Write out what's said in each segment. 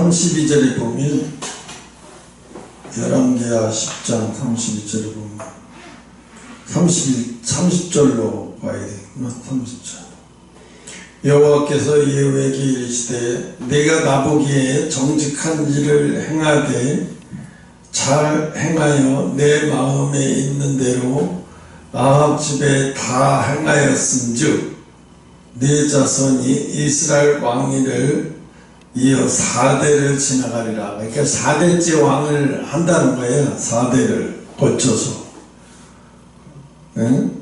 32절에 보면 열왕기하 10장 32절에 보면 30절로 봐야 되겠구나. 30절. 여호와께서 예후에게 이르시되 내가 나보기에 정직한 일을 행하되 잘 행하여 내 마음에 있는 대로 아합 집에 다 행하였은즉 네 자손이 이스라엘 왕위를 이어 4대를 지나가리라. 그러니까 4대째 왕을 한다는 거예요. 4대를 거쳐서. 응?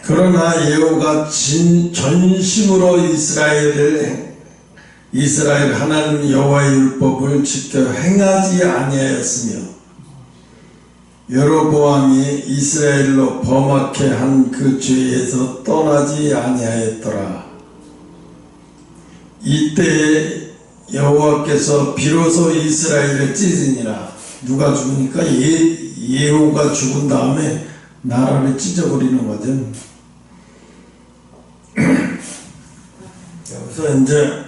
그러나 예후가 전심으로 이스라엘 하나님 여호와의 율법을 지켜 행하지 아니하였으며 여로보암이 이스라엘로 범하게 한 그 죄에서 떠나지 아니하였더라. 이때 여호와께서 비로소 이스라엘을 찢으니라. 누가 죽으니까 예후가 죽은 다음에 나라를 찢어버리는 거죠. 여기서 이제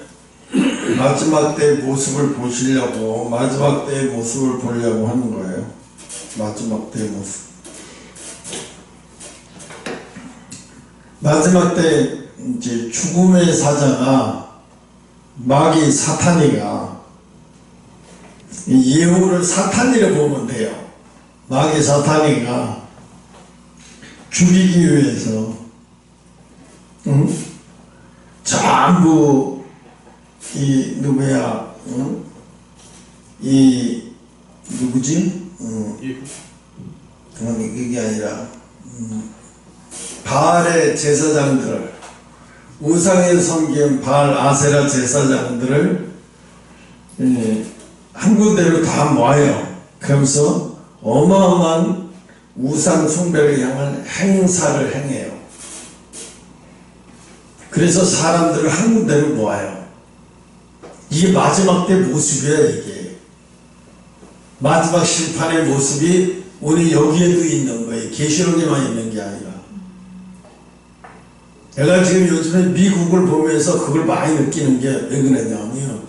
마지막 때의 모습을 보시려고, 마지막 때의 모습을 보려고 하는 거예요. 마지막 때의 모습. 마지막 때 이제 죽음의 사자가 마귀 사탄이가 예후를 사탄이라 보면 돼요. 마귀 사탄이가 죽이기 위해서 전부 이 누구야? 이 누구지? 그게 아니라 바알의 제사장들을, 우상의 섬긴 바알 아세라 제사장들을 한 군데로 다 모아요. 그러면서 어마어마한 우상 숭배를 향한 행사를 행해요. 그래서 사람들을 한 군데로 모아요. 이게 마지막 때 모습이에요. 이게 마지막 심판의 모습이 우리 여기에도 있는 거예요. 계시록에만 있는 게 아니라. 내가 지금 요즘에 미국을 보면서 그걸 많이 느끼는 게 왜 그러냐면,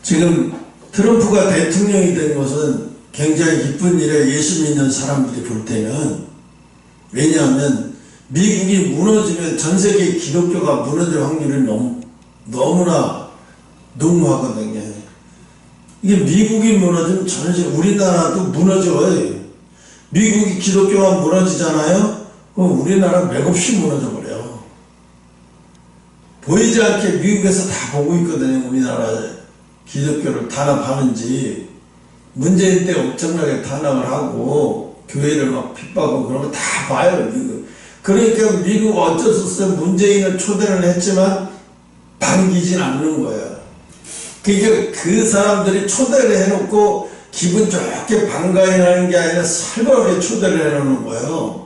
지금 트럼프가 대통령이 된 것은 굉장히 기쁜 일에 예수 믿는 사람들이 볼 때는, 왜냐하면 미국이 무너지면 전 세계 기독교가 무너질 확률이 너무나 농후하거든요. 이게 미국이 무너지면 전 세계, 우리나라도 무너져요. 미국이 기독교가 무너지잖아요. 그럼 우리나라 맥없이 무너져 버려요. 보이지 않게 미국에서 다 보고 있거든요. 우리나라 기독교를 탄압하는지. 문재인 때 엄청나게 탄압을 하고 교회를 막 핍박하고 그런 거 다 봐요. 미국. 그러니까 미국 어쩔 수 없어요. 문재인을 초대를 했지만 반기진 않는 거예요. 그러니까 그 사람들이 초대를 해놓고 기분 좋게 반가워하는 게 아니라 살벌하게 초대를 해놓는 거예요.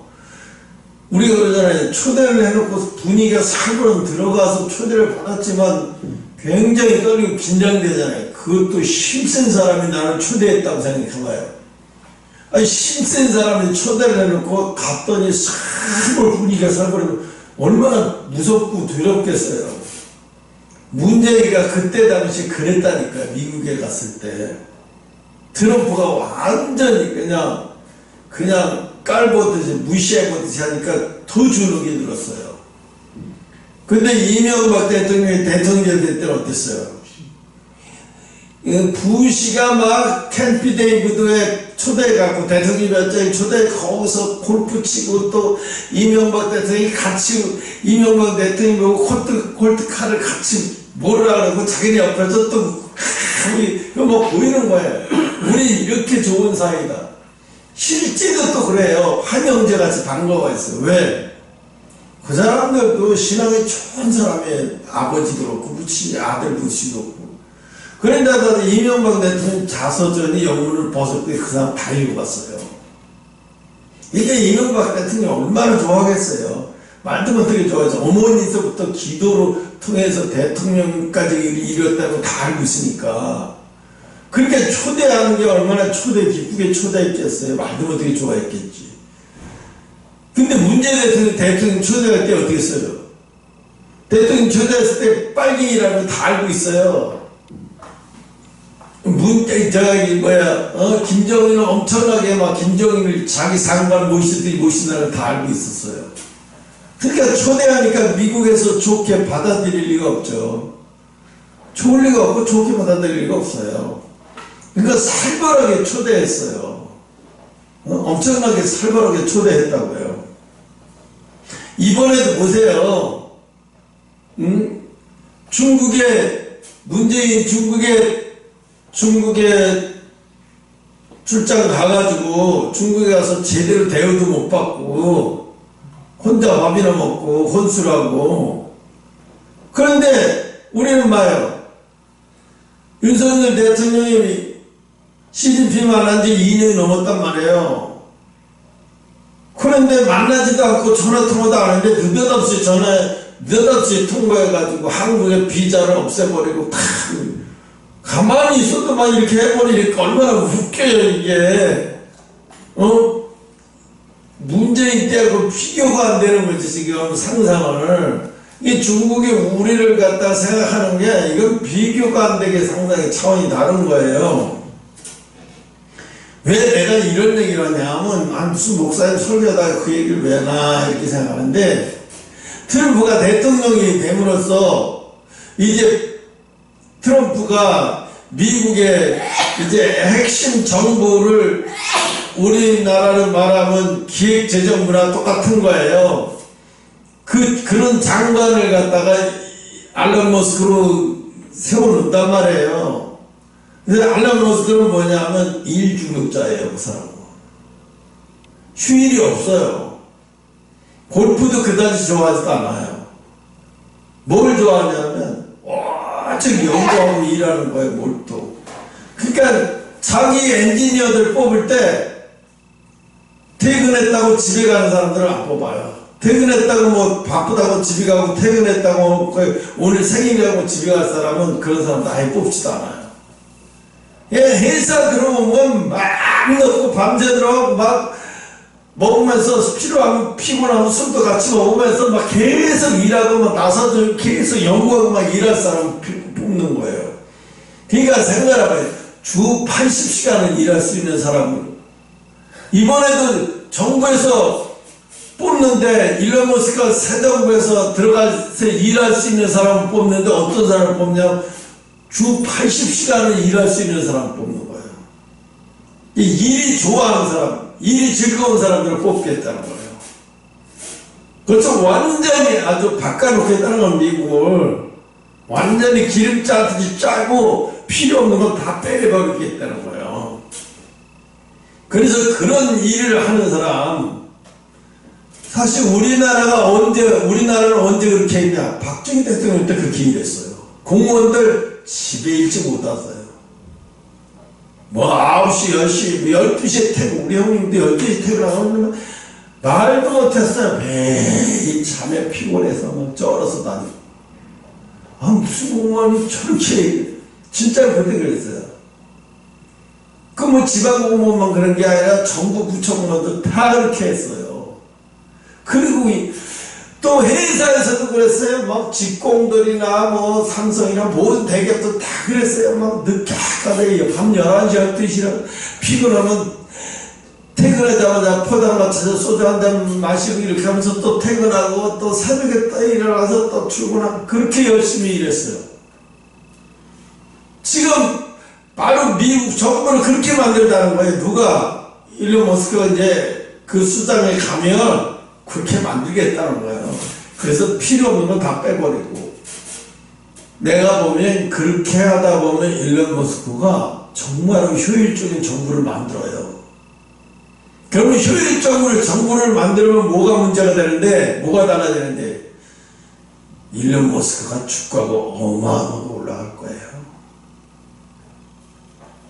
우리가 그러잖아요. 초대를 해놓고 분위기가 살벌하게 들어가서 초대를 받았지만 굉장히 떨리고 긴장되잖아요. 그것도 힘센 사람이 나를 초대했다고 생각해봐요. 아니, 힘센 사람이 초대를 해놓고 갔더니 분위기가 살벌하고 얼마나 무섭고 두렵겠어요. 문재인이가 그때 당시 그랬다니까. 미국에 갔을 때 트럼프가 완전히 그냥 깔보듯이 무시해보듯이 하니까 더 주눅이 들었어요. 근데 이명박 대통령이 대통령 될 때는 어땠어요? 부시가 막 캠피 데이비드에 초대해갖고 대통령 별장에 초대해 거기서 골프 치고, 또 이명박 대통령이 같이 이명박 대통령 보고 콜트카를 같이 뭐라 그러고 자기네 옆에서 또 우리 뭐 보이는 거예요. 우리 이렇게 좋은 사이다. 실제로 또 그래요. 한영재 같이 반가워했어요. 왜? 그 사람들도 신앙이 좋은 사람의 아버지도 그렇고 아들 부시도 그렇고. 그런데다가 이명박 대통령 자서전이 영문을 벗을 때 그 사람 다 읽어봤어요. 이게 이명박 대통령 얼마나 좋아하겠어요. 말도 못하게 좋아해서 어머니서부터 기도로 통해서 대통령까지 이뤘다고 다 알고 있으니까. 그러니까 초대하는 게 얼마나 기쁘게 초대했겠어요. 말도 못하게 좋아했겠지. 근데 문재인 대통령 초대할 때 어떻게 했어요? 대통령 초대했을 때 빨갱이라는 거 다 알고 있어요. 김정은은 엄청나게 막 김정은을 자기 상관 모신다는 다 알고 있었어요. 그러니까 초대하니까 미국에서 좋게 받아들일 리가 없죠. 좋을 리가 없고 좋게 받아들일 리가 없어요. 그러니까 살벌하게 초대했어요. 엄청나게 살벌하게 초대했다고요. 이번에도 보세요. 문재인 중국에 출장 가가지고 중국에 가서 제대로 대우도 못 받고 혼자 밥이나 먹고 혼술하고. 그런데 우리는 봐요. 윤석열 대통령이 시진핑 만난 지 2년이 넘었단 말이에요. 그런데 만나지도 않고 전화통화도 안 하는데 느닷없이 통보해가지고 한국의 비자를 없애버리고 다 가만히 있어도 막 이렇게 해버리니까 얼마나 웃겨요 이게. 문재인 때하고 비교가 안 되는 거지 지금 상상을. 이 중국이 우리를 갖다 생각하는 게 이건 비교가 안 되게 상당히 차원이 다른 거예요. 왜 내가 이런 얘기를 하냐면 무슨 목사님 설교하다가 그 얘기를 왜 하나 이렇게 생각하는데, 트럼프가 대통령이 됨으로써 이제 트럼프가 미국의 이제 핵심 정부를 우리나라로 말하면 기획재정부랑 똑같은 거예요. 그런 장관을 갖다가 알런 머스크로 세워놓는단 말이에요. 근데 알런 머스크는 뭐냐면 일중독자예요, 그 사람은. 휴일이 없어요. 골프도 그다지 좋아하지도 않아요. 뭘 좋아하냐면 저기 연구하고 일하는 거예요, 몰두. 그러니까 자기 엔지니어들 뽑을 때 퇴근했다고 집에 가는 사람들은 안 뽑아요. 퇴근했다고 뭐 바쁘다고 집에 가고 퇴근했다고 오늘 생일이라고 집에 갈 사람은 그런 사람도 아예 뽑지도 않아요. 회사 들어오면 막 넣고 밤새 들어가고 막 먹으면서 필요하면 피곤하면 술도 같이 먹으면서 막 계속 일하고 막 나서서 계속 연구하고 막 일할 사람 뽑는 거예요. 그러니까 생각해봐요. 주 80시간을 일할 수 있는 사람은 이번에도 정부에서 뽑는데 일론 머스크가 새 정부에서 들어가서 일할 수 있는 사람을 뽑는데 어떤 사람을 뽑냐? 주 80시간을 일할 수 있는 사람을 뽑는 거예요. 이 일이 좋아하는 사람, 일이 즐거운 사람들을 뽑겠다는 거예요. 그렇죠. 완전히 아주 바꿔놓겠다는 건 미국을 완전히 기름 짜듯이 짜고 필요 없는 건 다 빼버리겠다는 거예요. 그래서 그런 일을 하는 사람, 사실 우리나라는 언제 그렇게 했냐? 박정희 대통령 때 그렇게 일했어요. 공무원들 집에 일찍 못 왔어요. 뭐 9시, 10시, 12시에 퇴근, 우리 형님도 12시에 퇴근하면 말도 못했어요. 매일 잠에 피곤해서 막 쩔어서 다니고. 무슨 공무원이 저렇게, 진짜 그때 그랬어요. 그 뭐 지방 공무원만 그런 게 아니라 정부 부처공무원도 다 그렇게 했어요. 그리고 또 회사에서도 그랬어요. 막 직공들이나 뭐 삼성이나 모든 대기업도 다 그랬어요. 막 늦게까지 밤 11시, 12시라 피곤하면 퇴근하자마자 포장 맞춰서 소주 한 잔 마시고 이렇게 하면서 또 퇴근하고 또 새벽에 또 일어나서 또 출근하고 그렇게 열심히 일했어요. 지금 바로 미국 정부를 그렇게 만들자는 거예요. 누가? 일론 머스크가 이제 그 수장에 가면 그렇게 만들겠다는 거예요. 그래서 필요 없는 건 다 빼버리고. 내가 보면 그렇게 하다 보면 일론 머스크가 정말 효율적인 정부를 만들어요. 그러면 효율적으로 정부를 만들면 뭐가 문제가 되는데, 뭐가 달라지는데, 일론 머스크가 주가가 어마어마하게 올라갈 거예요.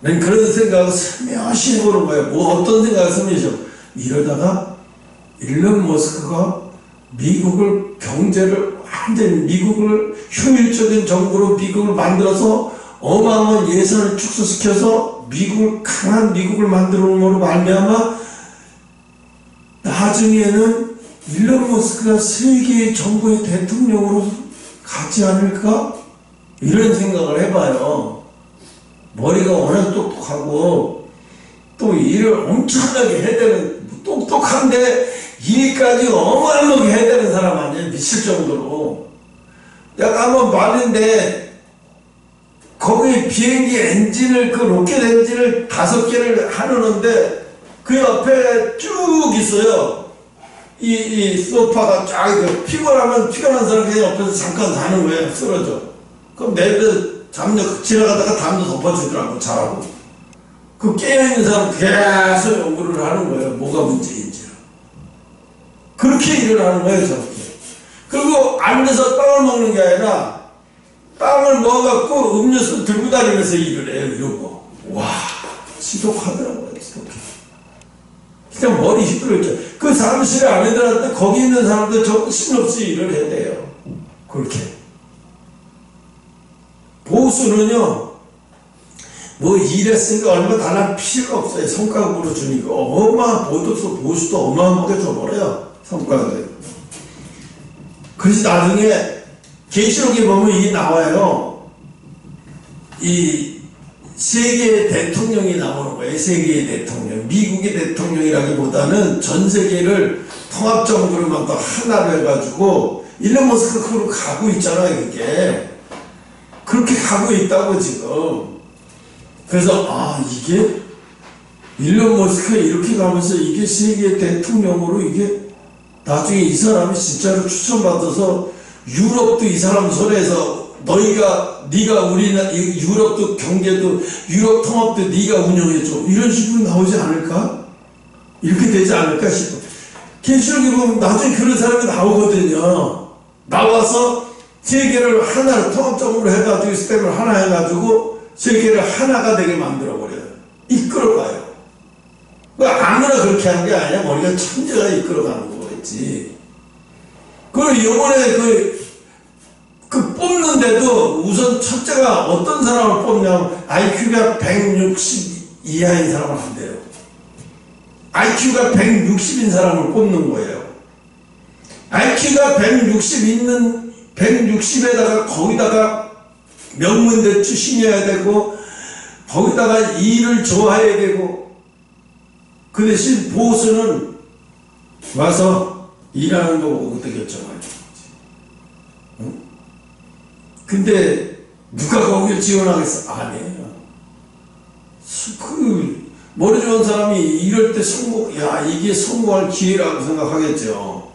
난 그런 생각을 스며시 해보는 거예요. 뭐 어떤 생각을 스며시 이러다가 일론 머스크가 미국을 경제를 완전히 미국을 효율적인 정부로 미국을 만들어서 어마어마한 예산을 축소시켜서 미국을 강한 미국을 만들어놓음으로 말미암아 나중에는 일론 머스크가 세계의 정부의 대통령으로 가지 않을까? 이런 생각을 해봐요. 머리가 워낙 똑똑하고 또 일을 엄청나게 해야 되는, 똑똑한데 일까지 어마어마하게 해야 되는 사람 아니에요. 미칠 정도로. 내가 한번 봤는데 거기 비행기 엔진을, 그 로켓 엔진을 5개를 하는데 그 옆에 쭉 있어요. 이 소파가 쫙, 피곤하면 피곤한 사람 그냥 옆에서 잠깐 자는 거예요. 쓰러져. 그럼 내일 지나가다가 담도 덮어주더라고, 자라고. 그 깨어있는 사람 계속 연구를 하는 거예요. 뭐가 문제인지. 그렇게 일을 하는 거예요, 저렇게. 그리고 앉아서 빵을 먹는 게 아니라 빵을 먹어갖고 음료수 들고 다니면서 일을 해요, 이러고. 와, 지독하더라고요, 지독해. 그냥 머리 휘두르죠. 그 사무실 안에들한테 거기 있는 사람들 정신없이 일을 해야 돼요. 그렇게. 보수는요, 뭐 일했으니까 얼마 달랄 필요가 없어요. 성과급으로 주니까. 어마어마한 보수도 어마어마하게 줘버려요. 성과급을. 그래서 나중에 계시록에 보면 이게 나와요. 이 세계의 대통령이 나오는 거예요. 세계의 대통령. 미국의 대통령이라기보다는 전 세계를 통합정부를 막 하나로 해가지고 일론 머스크 그로 가고 있잖아요. 이게. 그렇게 가고 있다고 지금. 그래서 이게 일론 머스크가 이렇게 가면서 이게 세계 대통령으로 이게 나중에 이 사람이 진짜로 추천받아서 유럽도 이 사람 손에서 네가 우리나라 유럽도 경제도 유럽 통합도 네가 운영해줘, 이런 식으로 나오지 않을까? 이렇게 되지 않을까 싶어. 계시록에 보면 나중에 그런 사람이 나오거든요. 나와서 세계를 하나로 통합적으로 해가지고 스텝을 하나 해가지고 세계를 하나가 되게 만들어버려요. 이끌어가요. 아무나 그렇게 하는 게 아니야. 머리가 천재가 이끌어가는 거겠지. 그리고 이번에 그 뽑는데도 우선 첫째가 어떤 사람을 뽑냐면 IQ가 160 이하인 사람은 안 돼요. IQ가 160인 사람을 뽑는 거예요. IQ가 160에다가 거기다가 명문대 출신이어야 되고 거기다가 일을 좋아해야 되고, 그 대신 보수는 와서 일하는 거 보고 결정하죠. 근데 누가 거기를 지원하겠어? 아니에요. 머리 좋은 사람이 이럴 때 이게 성공할 기회라고 생각하겠죠.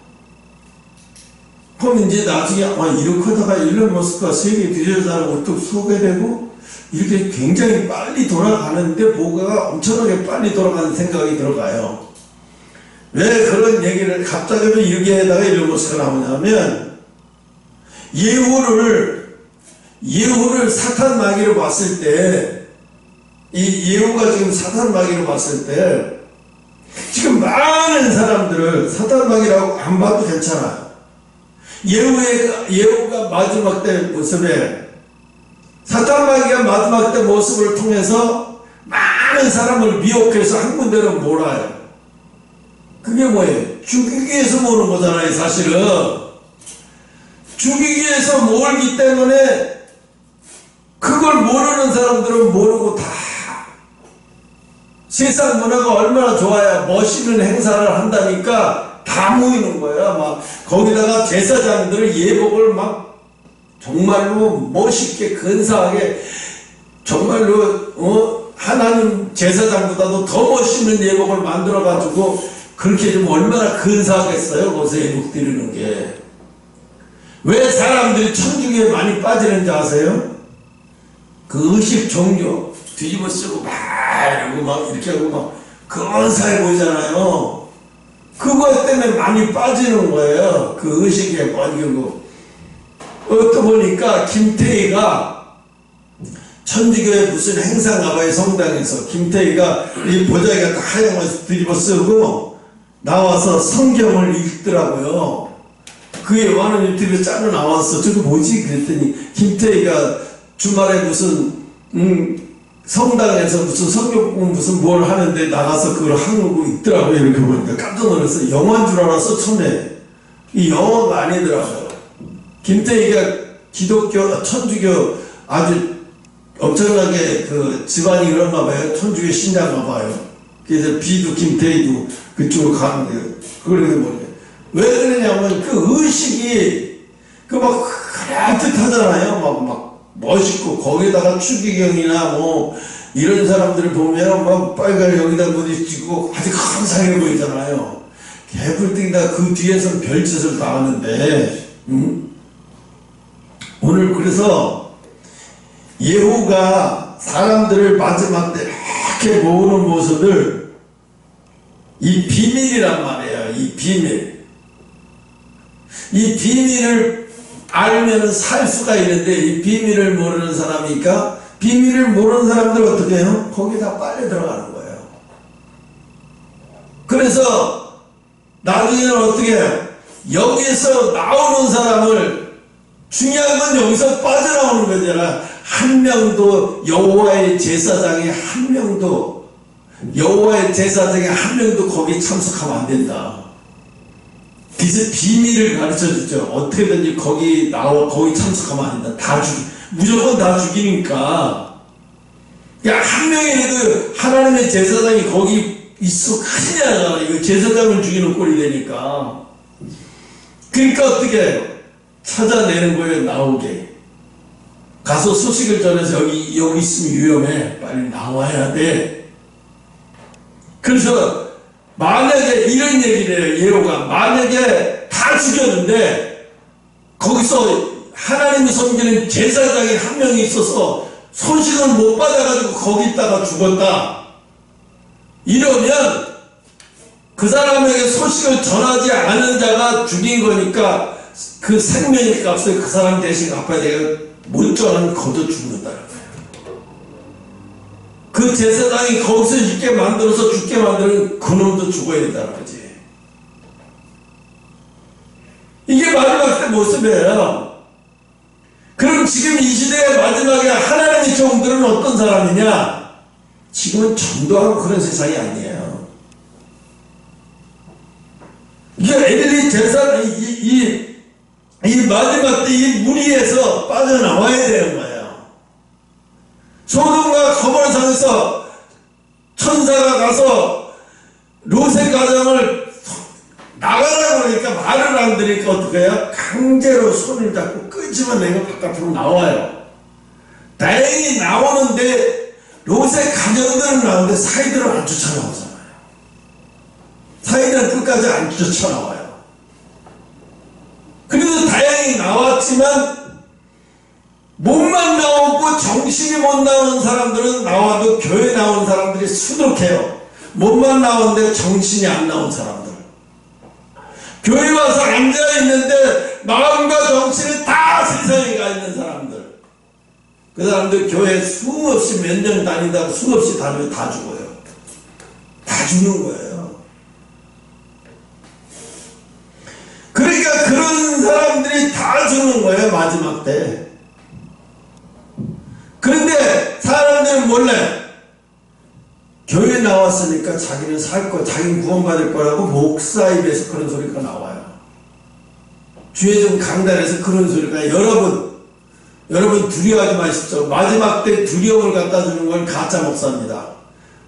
그럼 이제 나중에 이렇게 하다가 일론 머스크가 세계 비전사로 또 소개되고 이렇게 굉장히 빨리 돌아가는데 뭐가 엄청나게 빨리 돌아가는 생각이 들어가요. 왜 그런 얘기를 갑자기 이렇게 하다가 일론 머스크가 나오냐면, 예후를 사탄 마귀로 봤을 때, 이 예후가 지금 사탄 마귀로 봤을 때, 지금 많은 사람들을 사탄 마귀라고 안 봐도 괜찮아요. 예후가 마지막 때 모습에, 사탄 마귀가 마지막 때 모습을 통해서 많은 사람을 미혹해서 한 군데로 몰아요. 그게 뭐예요? 죽이기 위해서 모는 거잖아요, 사실은. 죽이기 위해서 몰기 때문에 그걸 모르는 사람들은 모르고 다 세상 문화가 얼마나 좋아야 멋있는 행사를 한다니까 다 모이는 거야. 막 거기다가 제사장들 예복을 막 정말로 멋있게 근사하게, 정말로 하나님 제사장보다도 더 멋있는 예복을 만들어 가지고 그렇게 좀 얼마나 근사하겠어요. 거기서 예복 드리는 게. 왜 사람들이 천주교에 많이 빠지는지 아세요? 그 의식 종교 뒤집어 쓰고 막 이러고 막 이렇게 하고 막 근사해 보이잖아요. 그거 때문에 많이 빠지는 거예요. 그 의식에 빠지고. 또 보니까 김태희가 천주교의 무슨 행사인가 봐요. 성당에서 김태희가 이 보자기가 하얀 것을 뒤집어 쓰고 나와서 성경을 읽더라고요. 그게 많은 유튜브에 짜로 나왔어. 저거 뭐지? 그랬더니 김태희가 주말에 무슨 성당에서 무슨 성경 무슨 뭘 하는데 나가서 그걸 하고 있더라고요. 이렇게 보니까 깜짝 놀랐어요. 영화인 줄 알았어 처음에. 이 영화가 아니더라고요. 김태희가 천주교 아주 엄청나게 그 집안이 그런가 봐요. 천주교 신자인가 봐요. 그래서 비도 김태희도 그쪽으로 가는 거예요. 그러게 뭐냐. 왜 그러냐면 그 의식이 그 막 그럴듯하잖아요. 막 멋있고 거기다가 추기경이나 뭐 이런 사람들을 보면 막 빨간 여기다 부딪히고 아주 감상해 보이잖아요. 개불등이다 그 뒤에서는 별짓을 다 하는데 오늘 그래서 예후가 사람들을 마지막 때 이렇게 모으는 모습을 이 비밀이란 말이에요. 이 비밀. 이 비밀을 알면 살 수가 있는데 이 비밀을 모르는 사람이니까 비밀을 모르는 사람들 어떻게 해요? 거기다 빨려 들어가는 거예요. 그래서 나중에는 어떻게 해요? 여기서 나오는 사람을 중요한 건 여기서 빠져나오는 거잖아. 한 명도 여호와의 제사장에 한 명도 여호와의 제사장에 한 명도 거기 참석하면 안 된다. 그래서 비밀을 가르쳐 줬죠. 어떻게든지 거기 참석하면 안 된다. 무조건 다 죽이니까. 야, 한 명이라도 하나님의 제사장이 거기 있어 큰일 나잖아. 이거 제사장을 죽이는 꼴이 되니까. 그러니까 어떻게 해요? 찾아내는 거예요. 나오게. 가서 소식을 전해서 여기 있으면 위험해. 빨리 나와야 돼. 그래서 만약에 이런 얘기를 해요. 예후가 만약에 다 죽였는데 거기서 하나님이 섬기는 제사장이 한 명이 있어서 소식을 못 받아가지고 거기 있다가 죽었다. 이러면 그 사람에게 소식을 전하지 않은 자가 죽인 거니까 그 생명의 값을 그 사람 대신 갚아야 돼요. 못 전하면 거저 죽는다는 거예요. 그 제사장이 거기서 있게 만들어서 죽게 만드는 그놈도 죽어야 된다는 거지. 이게 마지막 때 모습이에요. 그럼 지금 이 시대의 마지막에 하나님의 종들은 어떤 사람이냐? 지금은 전도하고 그런 세상이 아니에요. 이게 엘리 제사, 이 마지막 때 이 무리에서 빠져나와야 되는 거예요. 소돔과 고모라 상에서 천사가 가서 롯의 가정을 나가라고 그러니까 말을 안 들으니까 어떻게 해요? 강제로 손을 잡고 끄집어 내고 바깥으로 나와요. 다행히 나오는데 롯의 가정들은 나오는데 사이들은 안 쫓아나오잖아요. 사이들은 끝까지 안 쫓아나와요. 그래도 다행히 나왔지만 몸만 나오고 정신이 못 나오는 사람들은 나와도 교회 나온 사람들이 수두룩해요. 몸만 나오는데 정신이 안 나온 사람들. 교회 와서 앉아있는데 마음과 정신이 다 세상에 가 있는 사람들. 그 사람들 교회 수없이 몇 년 다니다가 수없이 다니면 다 죽어요. 다 죽는 거예요. 그러니까 그런 사람들이 다 죽는 거예요. 마지막 때. 그런데 사람들은 몰래 교회 나왔으니까 자기는 살 거, 자기는 구원받을 거라고 목사 입에서 그런 소리가 나와요. 주의종 강단에서 그런 소리가 여러분 두려워하지 마십시오. 마지막 때 두려움을 갖다 주는 건 가짜 목사입니다.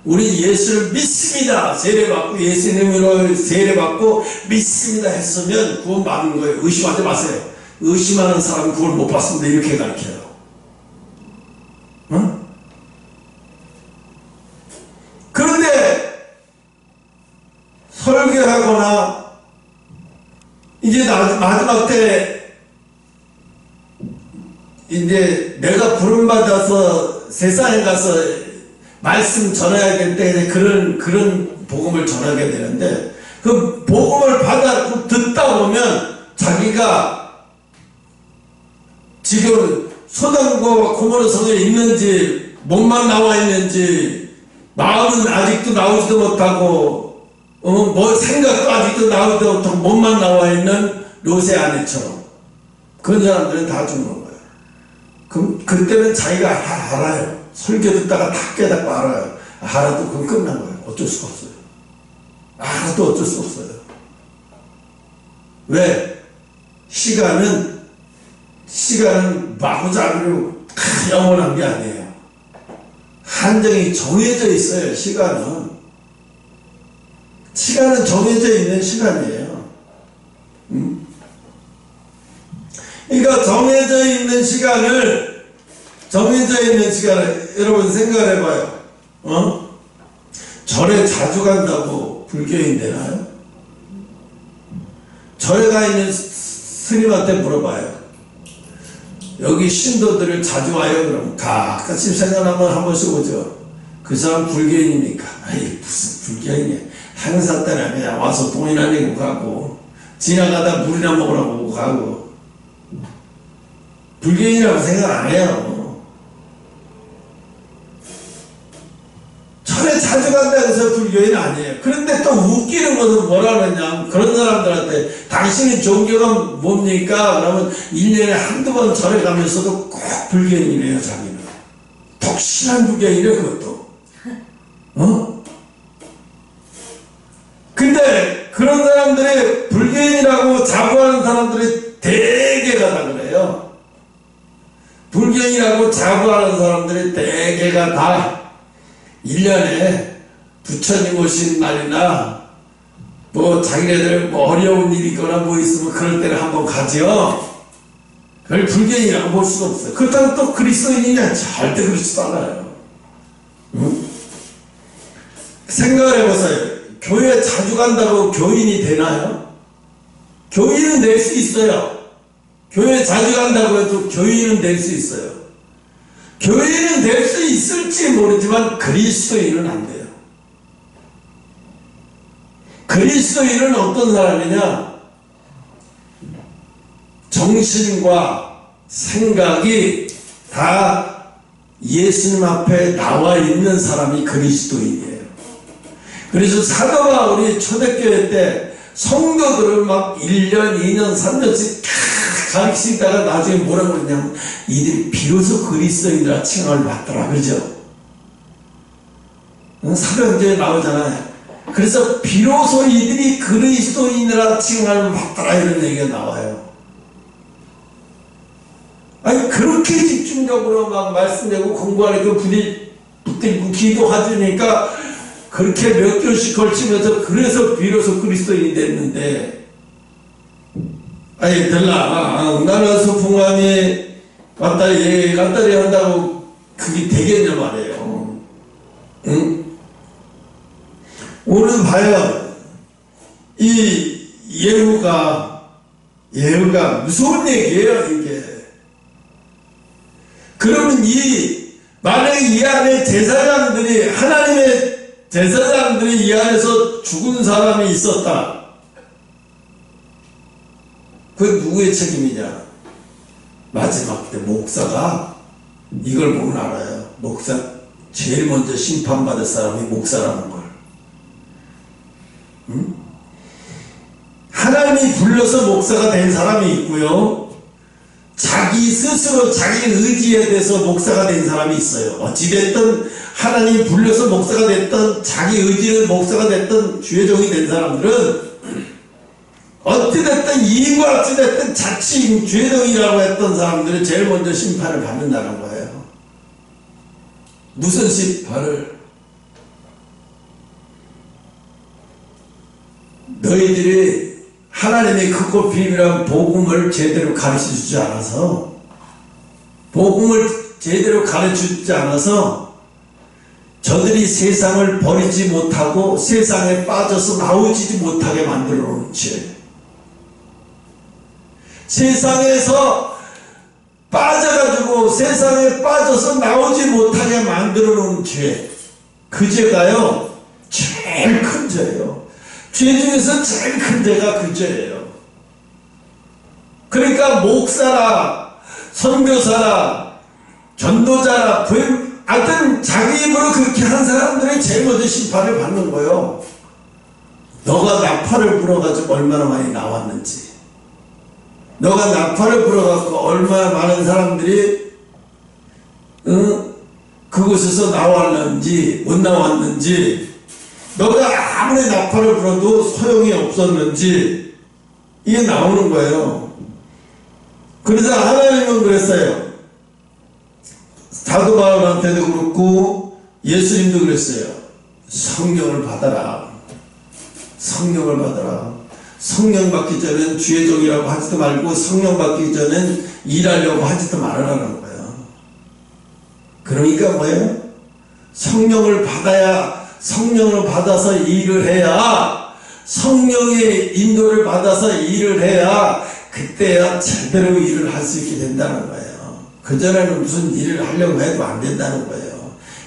우리 예수를 믿습니다. 세례받고 예수님으로 세례받고 믿습니다 했으면 구원받는 거예요. 의심하지 마세요. 의심하는 사람은 구원 못 받습니다. 이렇게 가르쳐요. 응? 그런데 설교하거나 이제 마지막 때 이제 내가 부름받아서 세상에 가서 말씀 전해야겠는데 그런 복음을 전하게 되는데 그 복음을 받아 듣다 보면 자기가 지금 소돔과 고모라 성에 있는지 몸만 나와 있는지 마음은 아직도 나오지도 못하고 뭐 생각도 아직도 나오지도 못하고 몸만 나와 있는 롯의 아내처럼 그런 사람들은 다 죽는 거예요. 그럼 그때는 자기가 알아요. 설교 듣다가 다 깨닫고 알아요. 알아도 그건 끝난 거예요. 어쩔 수가 없어요. 알아도 어쩔 수 없어요. 왜? 시간은 마구잡이로 영원한 게 아니에요. 한정이 정해져 있어요. 시간은 정해져 있는 시간이에요. 그러니까 정해져 있는 시간을 여러분 생각을 해봐요. 절에 자주 간다고 불교인 되나요? 절에 가 있는 스님한테 물어봐요. 여기 신도들을 자주 와요? 그럼 가끔씩 생각나면 한 번씩 오죠. 그 사람 불교인입니까? 아이 무슨 불교인이야. 행사 때나 그냥 와서 돈이나 내고 가고 지나가다 물이나 먹으라고 가고 불교인이라고 생각 안 해요. 절에 자주 간다고 해서 불교인 아니에요. 그런데 또 웃기는 것은 뭐라 그러냐, 그런 사람들한테 당신의 종교가 뭡니까? 그러면 1년에 한두 번 절에 가면서도 꼭 불교인이래요. 자기는 독실한 불교인이래요. 그것도 근데 그런 사람들이 불교인이라고 자부하는 사람들이 대개가 다 그래요. 불교인이라고 자부하는 사람들이 대개가 다 1년에 부처님 오신 날이나 뭐 자기네들 뭐 어려운 일이 있거나 뭐 있으면 그럴 때는 한번 가죠. 그걸 불교인이라고 볼 수가 없어요. 그렇다고 또 그리스도인이냐? 절대 그렇지도 않아요. 생각을 해보세요. 교회 자주 간다고 교인이 되나요? 교인은 될 수 있어요. 교회 자주 간다고 해도 교인은 될 수 있어요. 교인은 될 수 있을지 모르지만 그리스도인은 안 돼요. 그리스도인은 어떤 사람이냐? 정신과 생각이 다 예수님 앞에 나와 있는 사람이 그리스도인이에요. 그래서 사도 바울이 초대교회 때 성도들을 막 1년, 2년, 3년씩 가르치다가 나중에 뭐라고 그러냐면 이들이 비로소 그리스도인이라 칭함을 받더라. 그러죠? 사도행전에 나오잖아요. 그래서 비로소 이들이 그리스도인이라 칭함을 받더라 이런 얘기가 나와요. 아니 그렇게 집중적으로 막 말씀내고 공부하니까 붙들고 기도하주니까 그렇게 몇 교씩 걸치면서 그래서 비로소 그리스도인이 됐는데, 아니 들라 나는 소풍함이 왔다리 갔다리 한다고 그게 되겠냐 말이에요. 응? 오늘 봐요. 이 예후가 무서운 얘기예요. 이게 그러면 만약에 이 안에 제사장들이 하나님의 제사장들이 이 안에서 죽은 사람이 있었다. 그게 누구의 책임이냐? 마지막 때 목사가 이걸 보면 알아요. 목사 제일 먼저 심판받을 사람이 목사라는 걸. 응? 하나님이 불러서 목사가 된 사람이 있고요. 자기 스스로 자기 의지에 대해서 목사가 된 사람이 있어요. 어찌됐든 하나님이 불려서 목사가 됐던 자기 의지로 목사가 됐던 주의 종이 된 사람들은 어찌됐든 이익과 어찌됐든 자칭 주의 종이라고 했던 사람들은 제일 먼저 심판을 받는다는 거예요. 무슨 심판을? 너희들이 하나님의 크고 비밀한 복음을 제대로 가르쳐주지 않아서 저들이 세상을 버리지 못하고 세상에 빠져서 나오지 못하게 만들어 놓은 죄. 세상에서 빠져가지고 세상에 빠져서 나오지 못하게 만들어 놓은 죄. 그 죄가요 제일 큰 죄예요. 죄 중에서 제일 큰 죄가 그 죄예요. 그러니까 목사라 선교사라 전도자라 하여튼 자기 입으로 그렇게 한 사람들이 제일 먼저 심판을 받는 거예요. 너가 나팔을 불어가지고 얼마나 많이 나왔는지, 너가 나팔을 불어가지고 얼마나 많은 사람들이 그곳에서 나왔는지 못 나왔는지, 너가 아무리 나팔을 불어도 소용이 없었는지 이게 나오는 거예요. 그래서 하나님은 그랬어요. 사도 바울한테도 그렇고 예수님도 그랬어요. 성령을 받아라. 성령을 받아라. 성령 받기 전엔 주의 종이라고 하지도 말고 성령 받기 전엔 일하려고 하지도 말아라는 거예요. 그러니까 뭐예요? 성령을 받아야, 성령을 받아서 일을 해야, 성령의 인도를 받아서 일을 해야 그때야 제대로 일을 할 수 있게 된다는 거예요. 그전에는 무슨 일을 하려고 해도 안 된다는 거예요.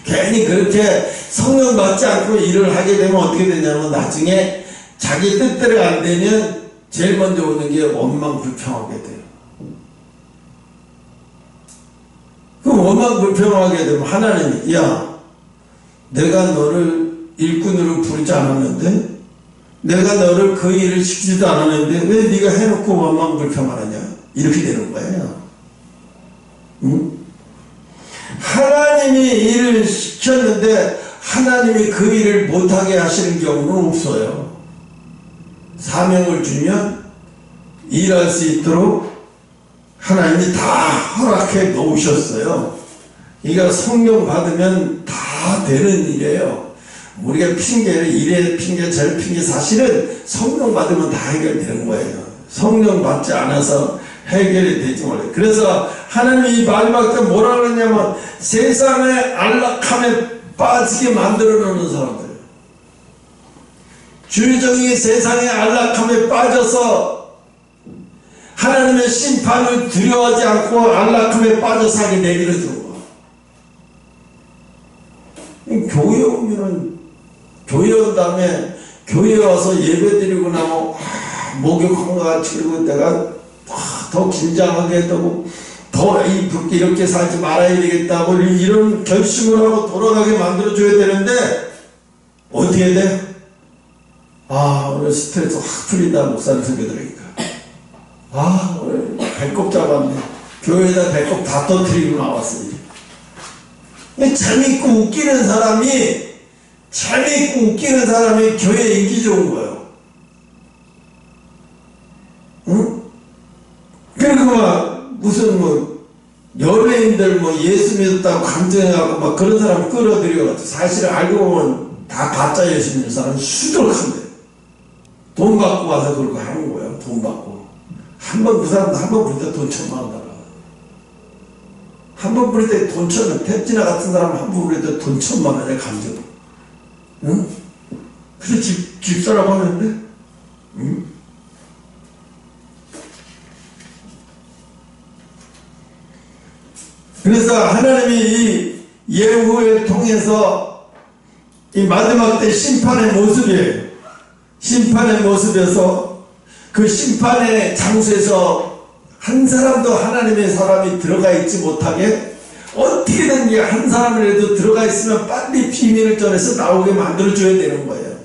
괜히 그렇게 성령 받지 않고 일을 하게 되면 어떻게 되냐면 나중에 자기 뜻대로 안 되면 제일 먼저 오는 게 원망 불평하게 돼요. 그 원망 불평하게 되면 하나님이, 야, 내가 너를 일꾼으로 부르지 않았는데, 내가 너를 그 일을 시키지도 않았는데 왜 네가 해놓고 원망 불평하느냐, 이렇게 되는 거예요. 응? 하나님이 일을 시켰는데 하나님이 그 일을 못하게 하시는 경우는 없어요. 사명을 주면 일할 수 있도록 하나님이 다 허락해 놓으셨어요. 그러니까 성령 받으면 다 되는 일이에요. 우리가 핑계를, 이래 핑계 저 핑계, 사실은 성령 받으면 다 해결되는 거예요. 성령 받지 않아서 해결이 되지 못해요. 그래서 하나님이 마지막 때 뭐라 그러냐면 세상의 안락함에 빠지게 만들어 놓는 사람들, 주의 종이 세상의 안락함에 빠져서 하나님의 심판을 두려워하지 않고 안락함에 빠져 살게 내버려 두는 거예요. 교회 오면은, 교회 온 다음에 교회 와서 예배 드리고 나면 목욕한 것 같이, 그리고 내가 더 긴장하게 했다고, 더 이렇게 살지 말아야 되겠다고 이런 결심을 하고 돌아가게 만들어줘야 되는데 어떻게 돼? 오늘 스트레스 확 풀린다, 목사님 설교 들으니까. 오늘 배꼽 잡았네. 교회에다 배꼽 다 터뜨리고 나왔어요. 재밌고 웃기는 사람이 교회에 인기 좋은 거예요. 응? 그리고 막 무슨 연예인들 예수 믿었다고 강정해갖고 막 그런 사람 끌어들여가지고, 사실은 알고 보면 다 가짜 예수 믿는 사람은 수두룩한데 돈 받고 와서 그런 거 하는 거예요. 돈 받고. 그 사람도 한 번 부를 때 돈 1,000만 원. 한 번 부를 때 돈 1,000원. 탭지나 같은 사람 한 번 부를 때 돈 1,000만 원에 감정. 응? 그래서 집사라고 하는데, 응? 그래서 하나님이 이 예후를 통해서 이 마지막 때 심판의 모습이에요. 심판의 모습에서 그 심판의 장소에서 한 사람도 하나님의 사람이 들어가 있지 못하게 어떻게든 한 사람이라도 들어가 있으면 빨리 비밀을 전해서 나오게 만들어줘야 되는 거예요.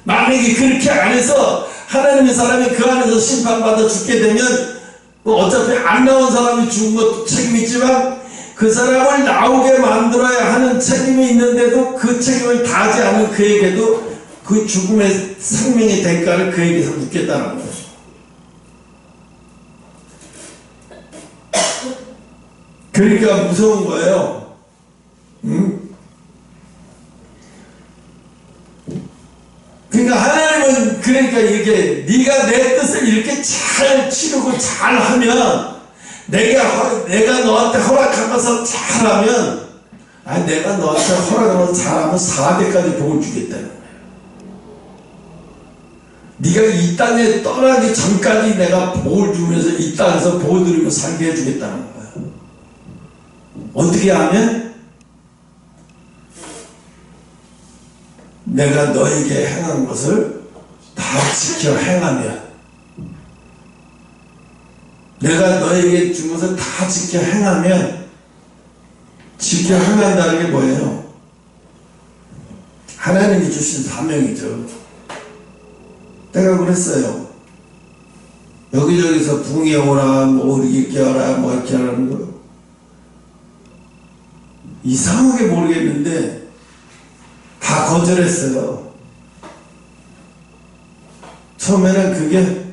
만약에 그렇게 안 해서 하나님의 사람이 그 안에서 심판받아 죽게 되면 어차피 안 나온 사람이 죽은 것도 책임이지만 그 사람을 나오게 만들어야 하는 책임이 있는데도 그 책임을 다하지 않은 그에게도 그 죽음의 생명의 대가를 그에게서 묻겠다는 거예요. 그러니까 무서운 거예요. 그러니까 하나님은 이렇게 네가 내 뜻을 이렇게 잘 치르고 잘하면, 내가 너한테 허락하면서 잘하면, 내가 너한테 허락하면서 잘하면 4대까지 복을 주겠다는 거예요. 네가 이 땅에 떠나기 전까지 내가 복을 주면서 이 땅에서 복을 누리며 살게 해주겠다는 거예요. 어떻게 하면? 내가 너에게 행한 것을 다 지켜 행하면, 내가 너에게 준 것을 다 지켜 행하면, 지켜 행한다는 게 뭐예요? 하나님이 주신 사명이죠. 내가 그랬어요. 여기저기서 붕이 오라, 이렇게 하라, 이렇게 하라는 거 이상하게 모르겠는데 다 거절했어요. 처음에는 그게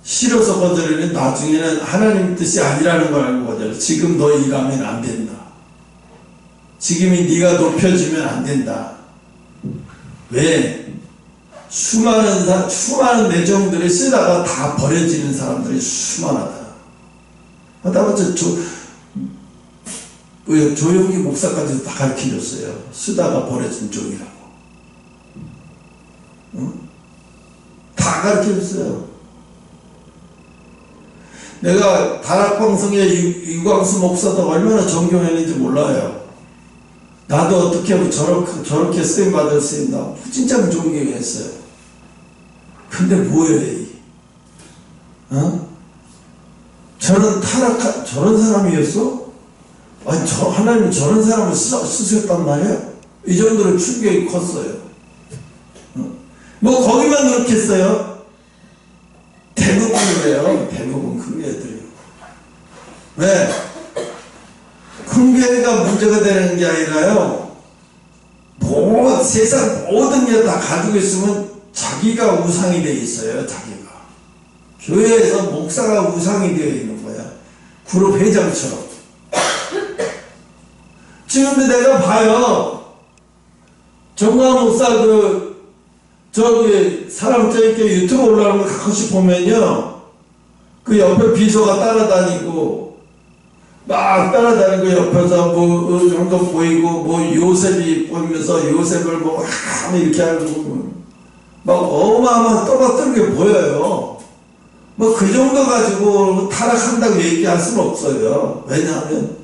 싫어서 거절하는 나중에는 하나님 뜻이 아니라는 걸 알고 거절. 지금 너 일하면 안 된다. 지금이 네가 높여주면 안 된다. 왜? 수많은 내정들을 쓰다가 다 버려지는 사람들이 수많하다. 하다못해 조용기 목사까지 다 가르쳐줬어요. 쓰다가 버려진 종이라고. 응? 다 가르쳐줬어요. 내가 다락방송의 유광수 목사도 얼마나 존경했는지 몰라요. 나도 어떻게 하면 저렇게 쓰임받을 수 있나 진짜 존경했어요. 근데 뭐예요? 저런 사람이었어? 아니, 하나님은 저런 사람을 쓰셨단 말이에요? 이 정도로 충격이 컸어요. 뭐, 거기만 그렇겠어요? 대부분 그래요. 대부분 큰 교회들이요. 왜? 큰 교회가 문제가 되는 게 아니라요. 세상 모든 게 다 가지고 있으면 자기가 우상이 되어 있어요. 자기가. 교회에서 목사가 우상이 되어 있는 거야. 그룹 회장처럼. 지금도 내가 봐요. 정광 목사 사람 이렇게 유튜브 올라오는 거 가끔씩 보면요. 그 옆에 비서가 따라다니고, 막 따라다니고 옆에서 뭐, 정도 보이고, 뭐, 요셉이 보면서 요셉을 뭐, 이렇게 하고, 막 어마어마한 떠받드는 게 보여요. 뭐, 그 정도 가지고 타락한다고 얘기할 수는 없어요. 왜냐하면,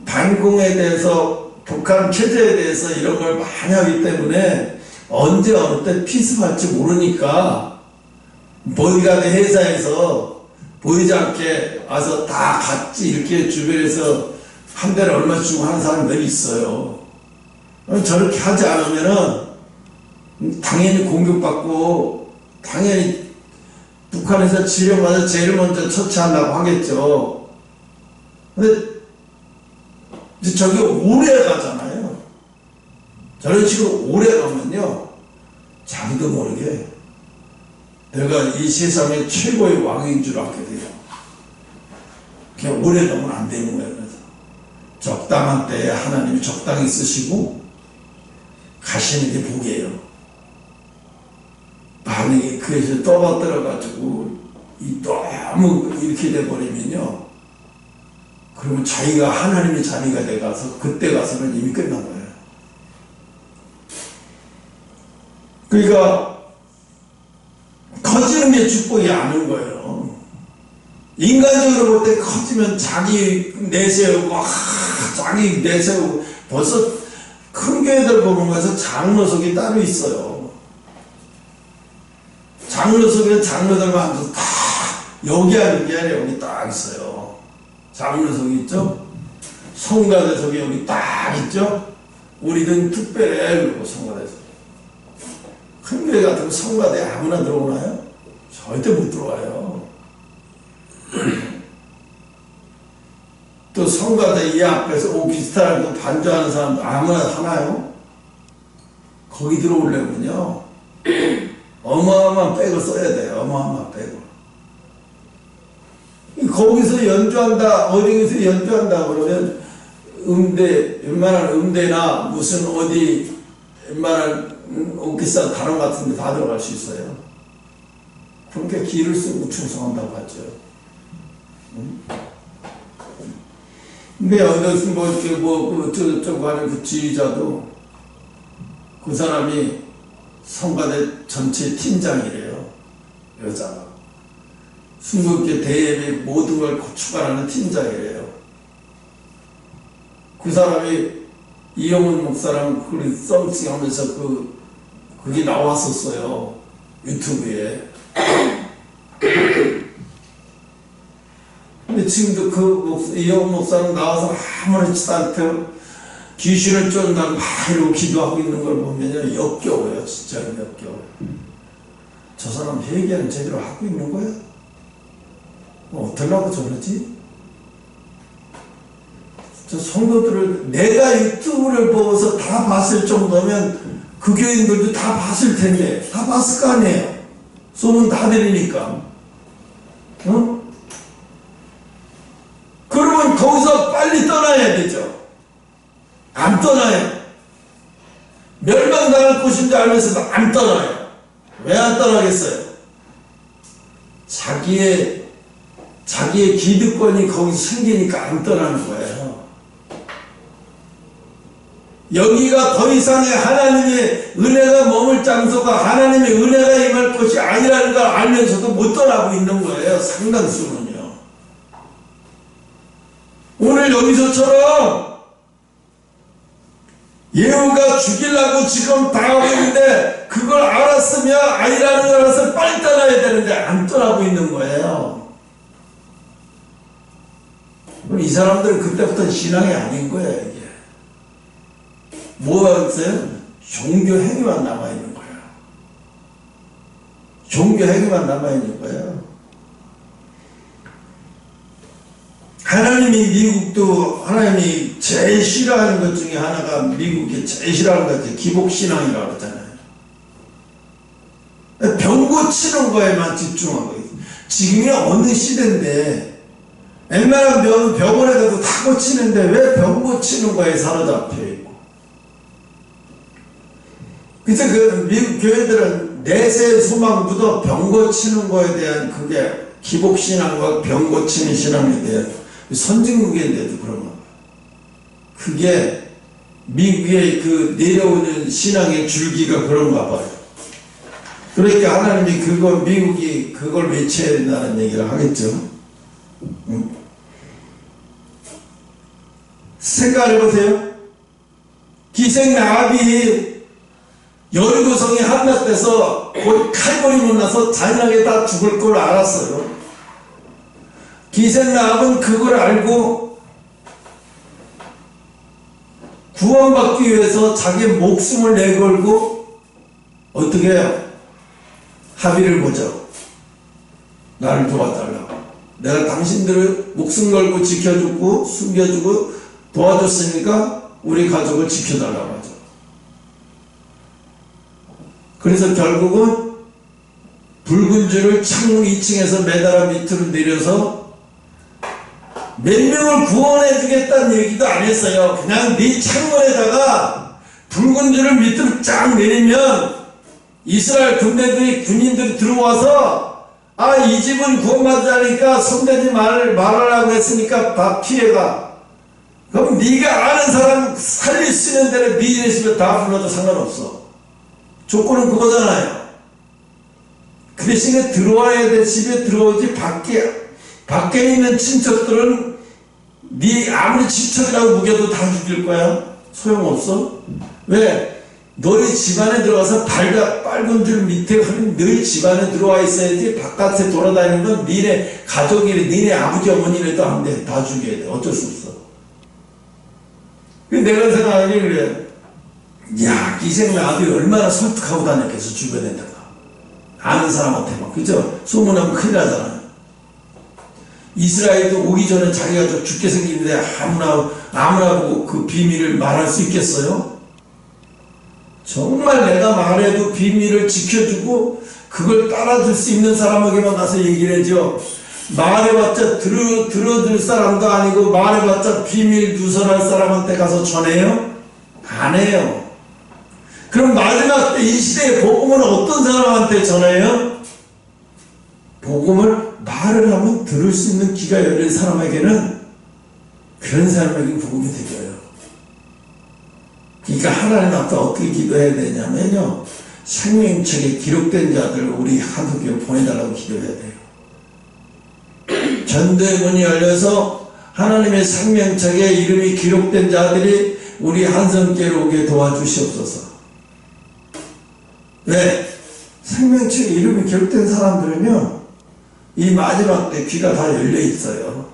반공에 대해서, 북한 체제에 대해서 이런 걸 많이 하기 때문에, 언제 어느 때 피습할지 모르니까 보디가드 회사에서 보이지 않게 와서 다 같이 이렇게 주변에서 한 달에 얼마 주고 하는 사람들이 있어요. 저렇게 하지 않으면은 당연히 공격받고 당연히 북한에서 지령받아 제일 먼저 처치한다고 하겠죠. 근데 저게 오래 가잖아요. 저런 식으로 오래 가면요, 자기도 모르게 내가 이 세상의 최고의 왕인 줄 알게 돼요. 그냥 오래 가면 안 되는 거예요. 그래서 적당한 때에 하나님이 적당히 쓰시고 가시는 게 복이에요. 만약에 그에서 떠받들어가지고 너무 이렇게 돼버리면요, 그러면 자기가 하나님의 자녀가 돼가서 그때 가서는 이미 끝난 거예요. 그러니까 커지는 축복이 아닌 거예요. 인간적으로 볼 때 커지면 자기 내세우고 자기 내세우고 벌써 큰 교회들 보는 거에서 장로석이 따로 있어요. 장로석에 장로들만 앉아서 다 여기 하는 게 아니라 여기 딱 있어요. 장로석이 있죠? 성가대석이 여기 딱 있죠? 우리는 특별해. 그리고 성가대석. 큰 교회 같은 성가대 아무나 들어오나요? 절대 못 들어와요. 또 성가대 이 앞에서 오케스트라를 반주하는 사람도 아무나 하나요? 거기 들어오려면요, 어마어마한 백을 써야 돼요. 어마어마한 백을. 거기서 연주한다, 어디서 연주한다 그러면 웬만한 음대나 무슨 어디 웬만한 오케스트라 단원 같은 데 다 들어갈 수 있어요. 그러니까 기를 쓰고 충성한다고 하죠. 근데 여기서 저쪽 하는 그 지휘자도 그 사람이 성가대 전체 팀장이래요. 여자가. 순국교 대예배 모든 걸 주관하는 팀장이래요. 그 사람이 이영훈 목사랑 그 썸씽 하면서 그게 나왔었어요. 유튜브에. 근데 지금도 이영훈 목사는 나와서 아무렇지도 않게 귀신을 쫓는다고 막 이러고 기도하고 있는 걸 보면요, 역겨워요. 진짜로 역겨워요. 저 사람 회개는 제대로 하고 있는 거야? 어떡하고 저러지? 저 성도들을 내가 유튜브를 보고서 다 봤을 정도면 그 교인들도 다 봤을 텐데, 다 봤을 거 아니에요. 소문 다 들으니까. 어? 그러면 거기서 빨리 떠나야 되죠. 안 떠나요. 멸망당할 곳인 줄 알면서도 안 떠나요. 왜 안 떠나겠어요? 자기의 기득권이 거기서 생기니까 안 떠나는 거예요. 여기가 더 이상의 하나님의 은혜가 머물 장소가 하나님의 은혜가 임할 곳이 아니라는 걸 알면서도 못 떠나고 있는 거예요. 상당수는요. 오늘 여기서처럼 예후가 죽이려고 지금 당하고 있는데 그걸 알았으면 아니라는 걸 알아서 빨리 떠나야 되는데 안 떠나고 있는 거예요. 이 사람들은 그때부터 신앙이 아닌 거예요. 이게 뭐가 있어요? 종교 행위만 남아있는 거예요. 종교 행위만 남아있는 거예요. 하나님이 미국도 하나님이 제일 싫어하는 것 중에 하나가 미국이 제일 싫어하는 것 같아요. 기복신앙이라고 그러잖아요. 병 고치는 거에만 집중하고 있어요. 지금이 어느 시대인데 웬만한 병원에 가도 다 고치는데 왜 병 고치는 거에 사로잡혀 있고. 그래서 그 미국 교회들은 내세 소망 묻어 병 고치는 거에 대한 그게 기복신앙과 병 고치는 신앙에 대한 선진국인데도 그런 거. 그게 미국의 그 내려오는 신앙의 줄기가 그런가 봐요. 그러니까 하나님이 미국이 그걸 외쳐야 된다는 얘기를 하겠죠. 생각해보세요. 기생 라합이 여리고성이 함락돼서 곧 칼걸이 못 나서 잔인하게 다 죽을 걸 알았어요. 기생 라합은 그걸 알고 구원받기 위해서 자기 목숨을 내걸고 어떻게 해요? 합의를 보죠. 나를 도와달라고. 내가 당신들을 목숨 걸고 지켜주고 숨겨주고 도와줬으니까 우리 가족을 지켜달라고 하죠. 그래서 결국은 붉은 줄을 창문 2층에서 매달아 밑으로 내려서 몇 명을 구원해 주겠다는 얘기도 안 했어요. 그냥 네 창문에다가 붉은 줄을 밑으로 쫙 내리면 이스라엘 군인들이 들어와서 이 집은 구원받자니까 손대지 말으라고 했으니까 다 피해가. 그럼 네가 아는 사람 살릴 수 있는 데를 비즈니스면 다 불러도 상관없어. 조건은 그거잖아요. 그 대신에 들어와야 돼. 집에 들어오지 밖에 있는 친척들은 네 아무리 친척이라고 무겨도 다 죽일 거야. 소용없어. 왜? 너희 집안에 들어가서 빨간 줄 밑에 너희 집안에 들어와 있어야지. 바깥에 돌아다니는 건 니네 가족이래 니네 아버지 어머니라도 안 돼. 다 죽여야 돼. 어쩔 수 없어. 내가 생각하기에 그래. 야, 기생 라합이 얼마나 설득하고 다녔겠어. 주변에다가 아는 사람한테만. 그죠? 소문하면 큰일 나잖아. 이스라엘도 오기 전에 자기가 좀 죽게 생기는데 아무나 보고 그 비밀을 말할 수 있겠어요? 정말 내가 말해도 비밀을 지켜주고 그걸 따라줄 수 있는 사람에게만 가서 얘기를 해줘. 말해봤자 들어줄 사람도 아니고 말해봤자 비밀 누설할 사람한테 가서 전해요? 안 해요. 그럼 마지막 때 이 시대의 복음은 어떤 사람한테 전해요? 복음을 말을 하면 들을 수 있는 귀가 열린 사람에게는 그런 사람에게 복음이 되어요. 그러니까 하나님 앞에 어떻게 기도해야 되냐면요. 생명책에 기록된 자들 우리 한국교회 보내달라고 기도해야 돼요. 전도의 문이 열려서 하나님의 생명책에 이름이 기록된 자들이 우리 한성교회로 오게 도와주시옵소서. 왜? 생명책에 이름이 기록된 사람들은요, 이 마지막 때 귀가 다 열려 있어요.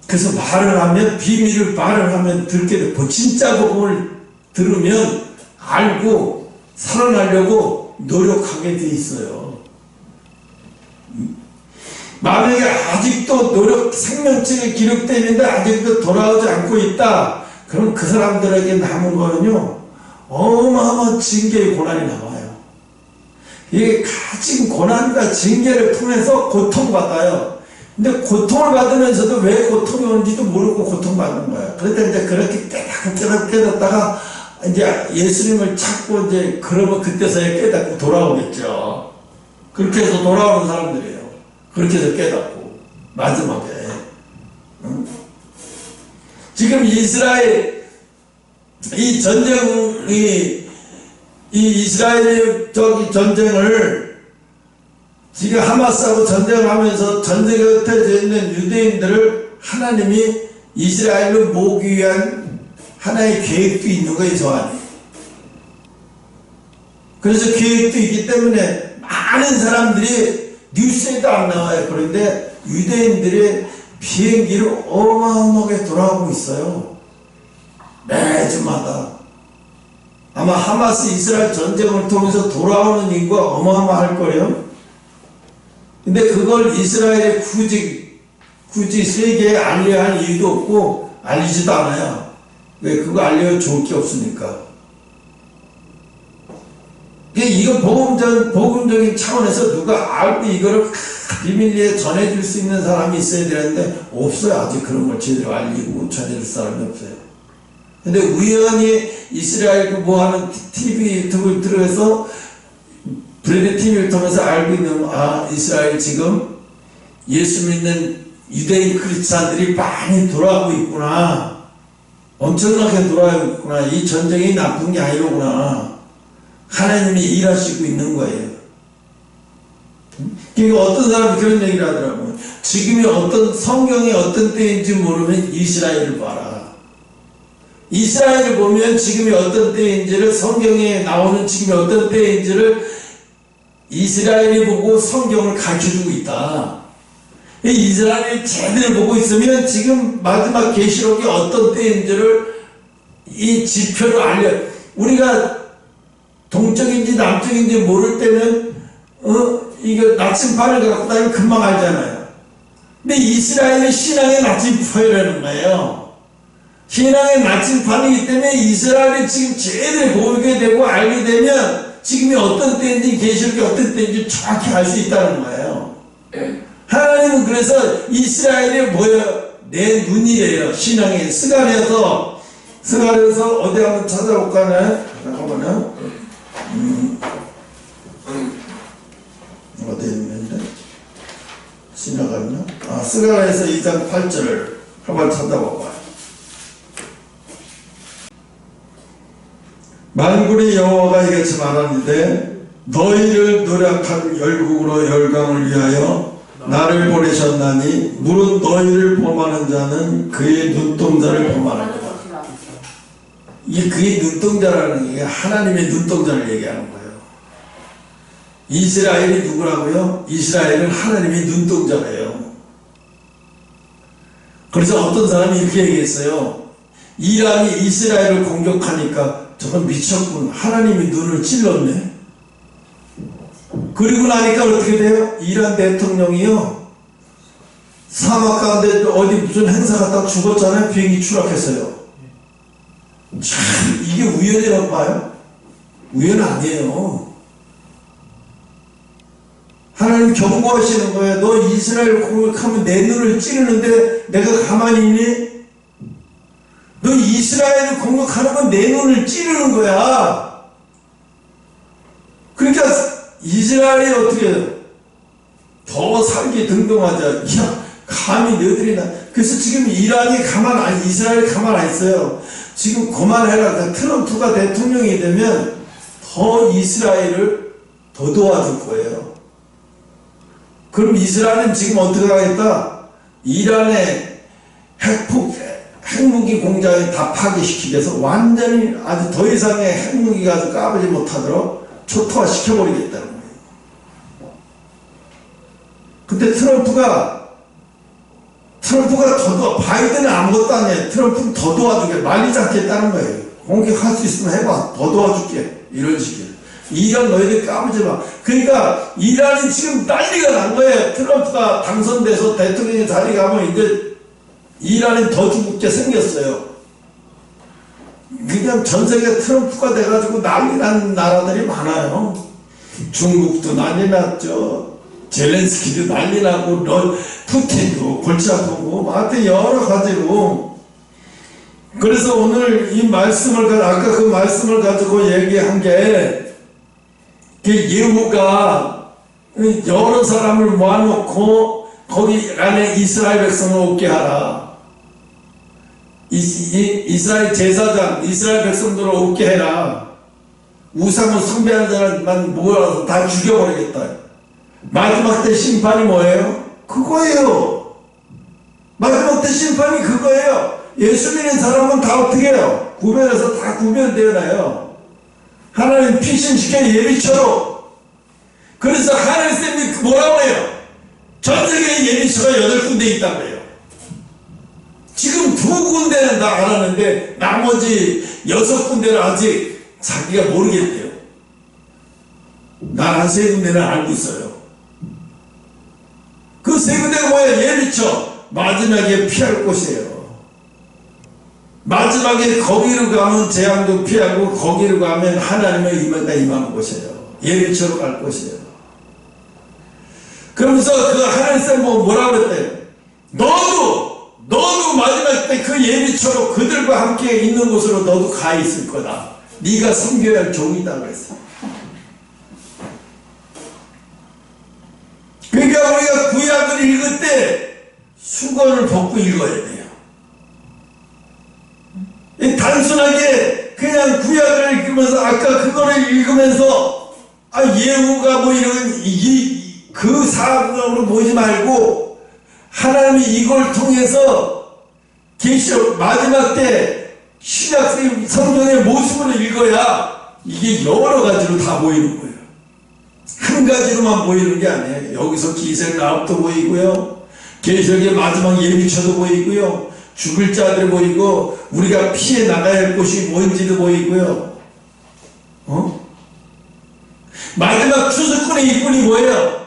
그래서 말을 하면, 비밀을 말을 하면 듣게 돼. 진짜 복음을 들으면 알고 살아나려고 노력하게 돼 있어요. 만약에 아직도 생명책에 기록되어 있는데 아직도 돌아오지 않고 있다. 그럼 그 사람들에게 남은 거는요, 어마어마한 징계의 고난이 나와요. 이게 가진 고난과 징계를 통해서 고통받아요. 근데 고통을 받으면서도 왜 고통이 오는지도 모르고 고통받는 거예요. 그러다 이제 그렇게 깨닫다가 이제 예수님을 찾고 이제 그러면 그때서야 깨닫고 돌아오겠죠. 그렇게 해서 돌아오는 사람들이에요. 그렇게 해서 깨닫고 마지막에. 응? 지금 이스라엘 이 전쟁이 이 이스라엘의 저기 전쟁을 지금 하마스하고 전쟁을 하면서 전쟁에 흩어져 있는 유대인들을 하나님이 이스라엘로 모으기 위한 하나의 계획도 있는 거예요, 저 안에. 그래서 계획도 있기 때문에 많은 사람들이 뉴스에도 안 나와요. 그런데 유대인들의 비행기를 어마어마하게 돌아가고 있어요. 매주마다. 아마 하마스 이스라엘 전쟁을 통해서 돌아오는 인구가 어마어마할 거예요. 근데 그걸 이스라엘에 굳이 세계에 알려야 할 이유도 없고 알리지도 않아요. 왜? 그거 알려야 좋을 게 없으니까. 이거 복음적인 차원에서 누가 알고 이거를 비밀리에 전해줄 수 있는 사람이 있어야 되는데 없어요. 아직 그런 걸 제대로 알리고 전해줄 사람이 없어요. 근데 우연히 이스라엘 뭐 하는 TV 유튜브를 들어서 브레드 TV를 통해서 알고 있는, 이스라엘 지금 예수 믿는 유대인 크리스찬들이 많이 돌아가고 있구나. 엄청나게 돌아가고 있구나. 이 전쟁이 나쁜 게 아니로구나. 하나님이 일하시고 있는 거예요. 그러니까 어떤 사람이 그런 얘기를 하더라고요. 지금이 성경의 어떤 때인지 모르면 이스라엘을 봐라. 이스라엘을 보면 지금이 어떤 때인지를, 성경에 나오는 지금이 어떤 때인지를 이스라엘이 보고 성경을 가르쳐주고 있다. 이스라엘이 제대로 보고 있으면 지금 마지막 계시록이 어떤 때인지를 이 지표로 알려. 우리가 동쪽인지 남쪽인지 모를 때는 이거 나침판을 갖고 다니면 금방 알잖아요. 근데 이스라엘의 신앙의 나침판이라는 거예요. 신앙의 나침판이기 때문에 이스라엘이 지금 제대로 보게 되고 알게 되면 지금이 어떤 때인지, 계시록이 어떤 때인지 정확히 알 수 있다는 거예요. 하나님은 그래서 이스라엘이 뭐예요? 내 눈이에요. 신앙의 스가랴서 어디 한번 찾아볼까요? 잠깐만요. 어디 있는데? 지나갔나? 스가랴서 2장 8절을 한번 찾아봐봐요. 만군의 여호와가 이같이 말하는데 너희를 노력한 열국으로 열강을 위하여 나를 보내셨나니 물은 너희를 범하는 자는 그의 눈동자를 범하느니라. 이게 그의 눈동자라는 게 하나님의 눈동자를 얘기하는 거예요. 이스라엘이 누구라고요? 이스라엘은 하나님의 눈동자래요. 그래서 어떤 사람이 이렇게 얘기했어요. 이란이 이스라엘을 공격하니까 저건 미쳤군. 하나님이 눈을 찔렀네. 그리고 나니까 어떻게 돼요? 이란 대통령이요, 사막 가운데 어디 무슨 행사 갔다 죽었잖아요. 비행기 추락했어요. 참, 이게 우연이라고 봐요? 우연 아니에요. 하나님 경고하시는 거예요. 너 이스라엘 공격하면 내 눈을 찌르는데 내가 가만히 있니? 너 이스라엘을 공격하는 건 내 눈을 찌르는 거야. 그러니까 이스라엘이 어떻게 해요? 더 살기 등등하자. 야, 감히 너희들이 그래서 지금 이란이 이스라엘이 가만 안 있어요. 지금 그만해라. 트럼프가 대통령이 되면 더 이스라엘을 더 도와줄 거예요. 그럼 이스라엘은 지금 어떻게 하겠다? 이란의 핵무기 공장을 다 파괴시키기 위해서 완전히 아주 더 이상의 핵무기가 아주 까불지 못하도록 초토화 시켜버리겠다는 거예요. 근데 트럼프가 바이든은 아무것도 아니에요. 트럼프는 더 도와주게, 말리지 않겠다는 거예요. 공격할 수 있으면 해봐. 더 도와줄게. 이런 식이에요. 이란 너희들 까불지 마. 그러니까 이란이 지금 난리가 난 거예요. 트럼프가 당선돼서 대통령의 자리 가면 이제 이란이 더 죽게 생겼어요. 그냥 전 세계 트럼프가 돼가지고 난리 난 나라들이 많아요. 중국도 난리 났죠. 젤렌스키도 난리 나고, 푸틴도 골치 아프고, 하여튼 여러 가지로. 그래서 오늘 이 말씀을, 아까 그 말씀을 가지고 얘기한 게, 예후가 여러 사람을 모아놓고, 거기 안에 이스라엘 백성을 오게 하라. 이스라엘 제사장, 이스라엘 백성들을 오게 해라. 우상을 숭배하는 사람만 모아서 다 죽여버리겠다. 마지막 때 심판이 뭐예요? 그거예요. 마지막 때 심판이 그거예요. 예수 믿는 사람은 다 어떻게 해요? 구별해서 다 구별되어나요. 하나님 피신시켜 예비처로. 그래서 하나님이 뭐라고 해요? 전 세계에 예비처가 8군데 있다고 해요. 지금 2군데는 다 알았는데 나머지 6군데는 아직 자기가 모르겠대요. 난 한 3군데는 알고 있어요. 그 3군데가 뭐예요? 예비처. 마지막에 피할 곳이에요. 마지막에 거기로 가면 재앙도 피하고 거기로 가면 하나님의 임하가 임하는 곳이에요. 예비처로 갈 곳이에요. 그러면서 그 하나님 뭐라고 그랬대요? 너도 마지막 때 그 예비처로 그들과 함께 있는 곳으로 너도 가 있을 거다. 네가 섬겨야 할 종이다 그랬어. 그러니까 우리가 구약을 읽을 때 수건을 벗고 읽어야 돼요. 단순하게 그냥 구약을 읽으면서 아까 그거를 읽으면서 예후가 뭐 이런 그 사각으로 보지 말고 하나님이 이걸 통해서 계시록 마지막 때 신약 성경의 모습으로 읽어야 이게 여러 가지로 다 보이는 거예요. 한 가지로만 보이는 게 아니에요. 여기서 기생 라합도 보이고요. 계시록의 마지막 예비처도 보이고요. 죽을 자들 보이고 우리가 피해 나가야 할 곳이 뭔지도 보이고요. 마지막 추수꾼의 이분이 뭐예요?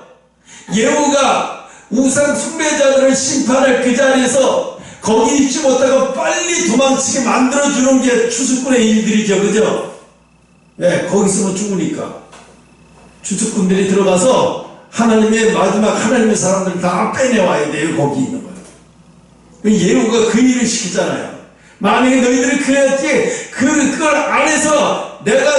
예후가 우상 숭배자들을 심판할 그 자리에서 거기 있지 못하고 빨리 도망치게 만들어주는 게 추수꾼의 일들이죠. 그죠? 네, 거기 있으면 죽으니까 추수꾼들이 들어가서 하나님의 마지막 하나님의 사람들 다 빼내와야 돼요. 거기 있는 거예요. 예후가 그 일을 시키잖아요. 만약에 너희들이 그랬지 그걸 안에서 내가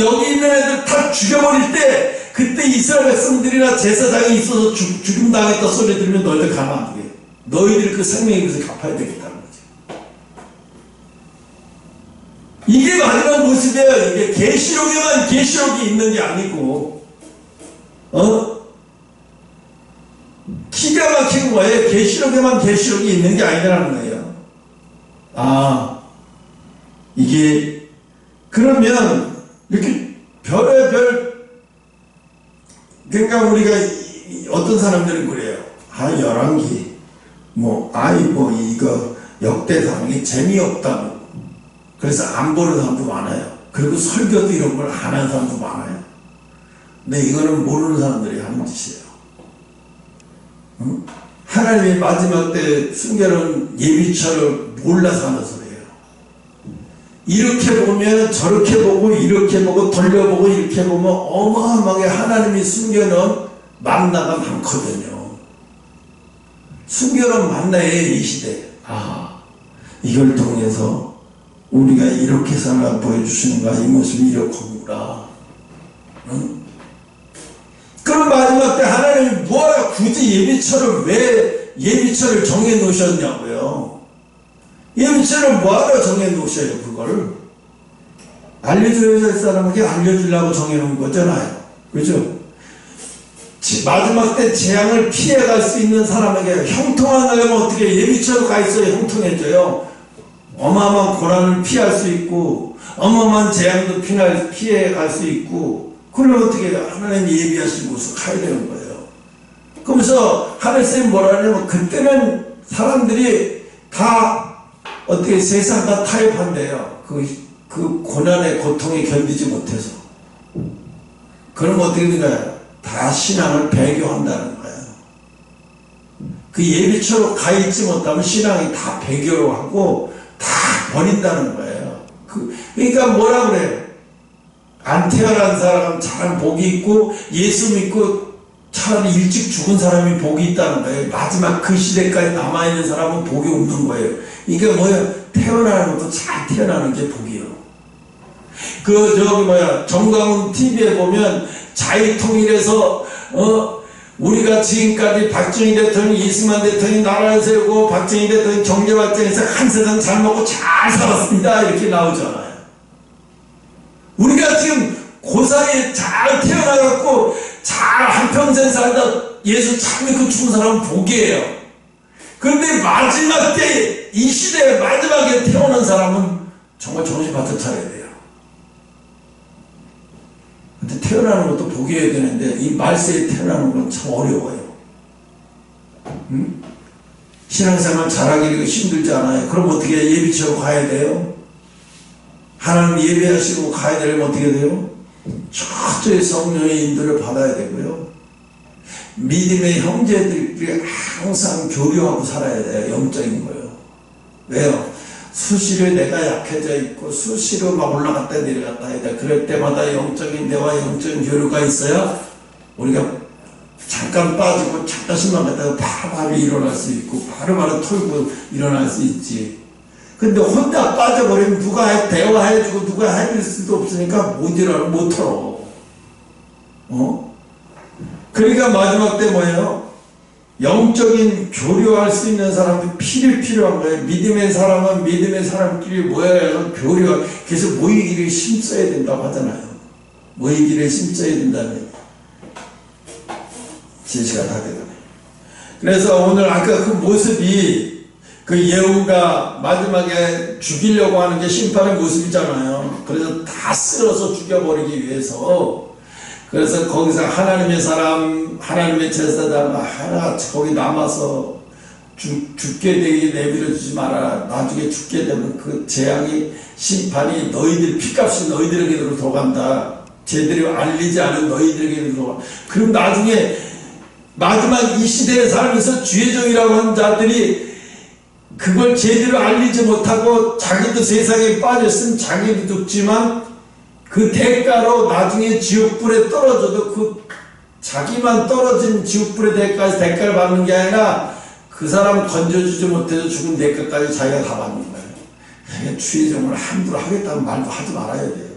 여기 있는 애들 다 죽여버릴 때 그때 이스라엘 백성들이나 제사장이 있어서 죽임당했다 소리 들으면 너희들 가만 안 두게. 너희들이 그 생명에 비해서 갚아야 되겠다는 거지. 이게 마지막 모습이에요. 이게 계시록에만 계시록이 있는 게 아니고 기가 막힌 거예요. 계시록에만 계시록이 있는 게 아니라는 거예요. 이게 그러면 이렇게 별의별 그러니까 우리가 어떤 사람들은 그래요. 열왕기 이거 역대상이 재미없다고 그래서 안 보는 사람도 많아요. 그리고 설교도 이런 걸 안 하는 사람도 많아요. 근데 이거는 모르는 사람들이 하는 짓이에요. 하나님의 마지막 때 숨겨놓은 예비처를 몰라서 하는 소리예요. 이렇게 보면 저렇게 보고 이렇게 보고 돌려보고 이렇게 보면 어마어마하게 하나님이 숨겨놓은 만나가 많거든요. 숨겨놓은 만나의 이 시대. 이걸 통해서 우리가 이렇게 살아 보여주시는가, 이 모습이 이렇구나. 그럼 마지막 때 하나님이 뭐하러 굳이 왜 예비처를 정해 놓으셨냐고요. 예비처를 뭐하러 정해 놓으셔요, 그걸? 알려줘야 될 사람에게 알려주려고 정해 놓은 거잖아요. 그죠? 마지막 때 재앙을 피해갈 수 있는 사람에게 형통하려면 어떻게 예비처로 가 있어야 형통해져요. 어마어마한 고난을 피할 수 있고 어마어마한 재앙도 피해갈 수 있고 그러면 어떻게 하나님 예비하신 곳으로 가야 되는 거예요. 그러면서 하늘쌤이 뭐라 하냐면 그때는 사람들이 다 어떻게 세상 다 타협한대요. 그 고난의 고통에 견디지 못해서. 그럼 어떻게 되나요? 다 신앙을 배교한다는 거예요. 그 예비처로 가 있지 못하면 신앙이 다 배교로 하고 다 버린다는 거예요. 그러니까 뭐라 그래요? 안 태어난 사람은 차라리 복이 있고 예수 믿고 차라리 일찍 죽은 사람이 복이 있다는 거예요. 마지막 그 시대까지 남아있는 사람은 복이 없는 거예요. 이게 뭐야? 태어나는 것도 잘 태어나는 게 복이에요. 정강훈 TV에 보면 자유통일에서 우리가 지금까지 박정희 대통령, 이승만 대통령이 나라를 세우고 박정희 대통령이 경제발전에서 한 세상 잘 먹고 잘 살았습니다. 이렇게 나오잖아요. 우리가 지금 그 사이에 잘 태어나갖고 잘 한평생 살다 예수 잘 믿고 죽은 사람은 복이에요. 그런데 마지막 때 이 시대의 마지막에 태어난 사람은 정말 정신 바짝 차려야 돼요. 근데 태어나는 것도 복이어야 되는데 이 말세에 태어나는 건 참 어려워요. 신앙생활 잘하기 힘들지 않아요? 그럼 어떻게 예비치고 가야 돼요? 하나님 예배하시고 가야 되려면 어떻게 돼요? 철저히 성령의 인도를 받아야 되고요. 믿음의 형제들끼리 항상 교류하고 살아야 돼요. 영적인 거예요. 왜요? 수시로 내가 약해져 있고 수시로 막 올라갔다 내려갔다 해야 돼. 그럴 때마다 영적인 대화, 영적인 교류가 있어야 우리가 잠깐 빠지고 잠깐씩만 갔다가 바로 일어날 수 있고 바로 털고 일어날 수 있지. 근데 혼자 빠져버리면 누가 대화해주고 누가 해줄 수도 없으니까 못 털어. 그러니까 마지막 때 뭐예요? 영적인 교류할 수 있는 사람이 필요한 거예요. 믿음의 사람은 믿음의 사람끼리 모여서 교류할, 그래서 모이기를 힘써야 된다고 하잖아요. 모이기를 힘써야 된다는 제시가 다 되잖아요. 그래서 오늘 아까 그 모습이 그 예후가 마지막에 죽이려고 하는 게 심판의 모습이잖아요. 그래서 다 쓸어서 죽여버리기 위해서, 그래서 거기서 하나님의 사람, 하나님의 제사장 하나같이 거기 남아서 죽게 되게 내버려 주지 마라. 나중에 죽게 되면 그 재앙이, 심판이 너희들, 피값이 너희들에게로 들어간다. 제대로 알리지 않은 너희들에게로 들어간다. 그럼 나중에 마지막 이 시대에 살면서 주의종이라고 하는 자들이 그걸 제대로 알리지 못하고 자기도 세상에 빠졌으면 자기도 죽지만 그 대가로 나중에 지옥불에 떨어져도 그 자기만 떨어진 지옥불의 대가를 받는 게 아니라 그 사람 건져주지 못해서 죽은 대가까지 자기가 다 받는 거예요. 주의종을 함부로 하겠다는 말도 하지 말아야 돼요.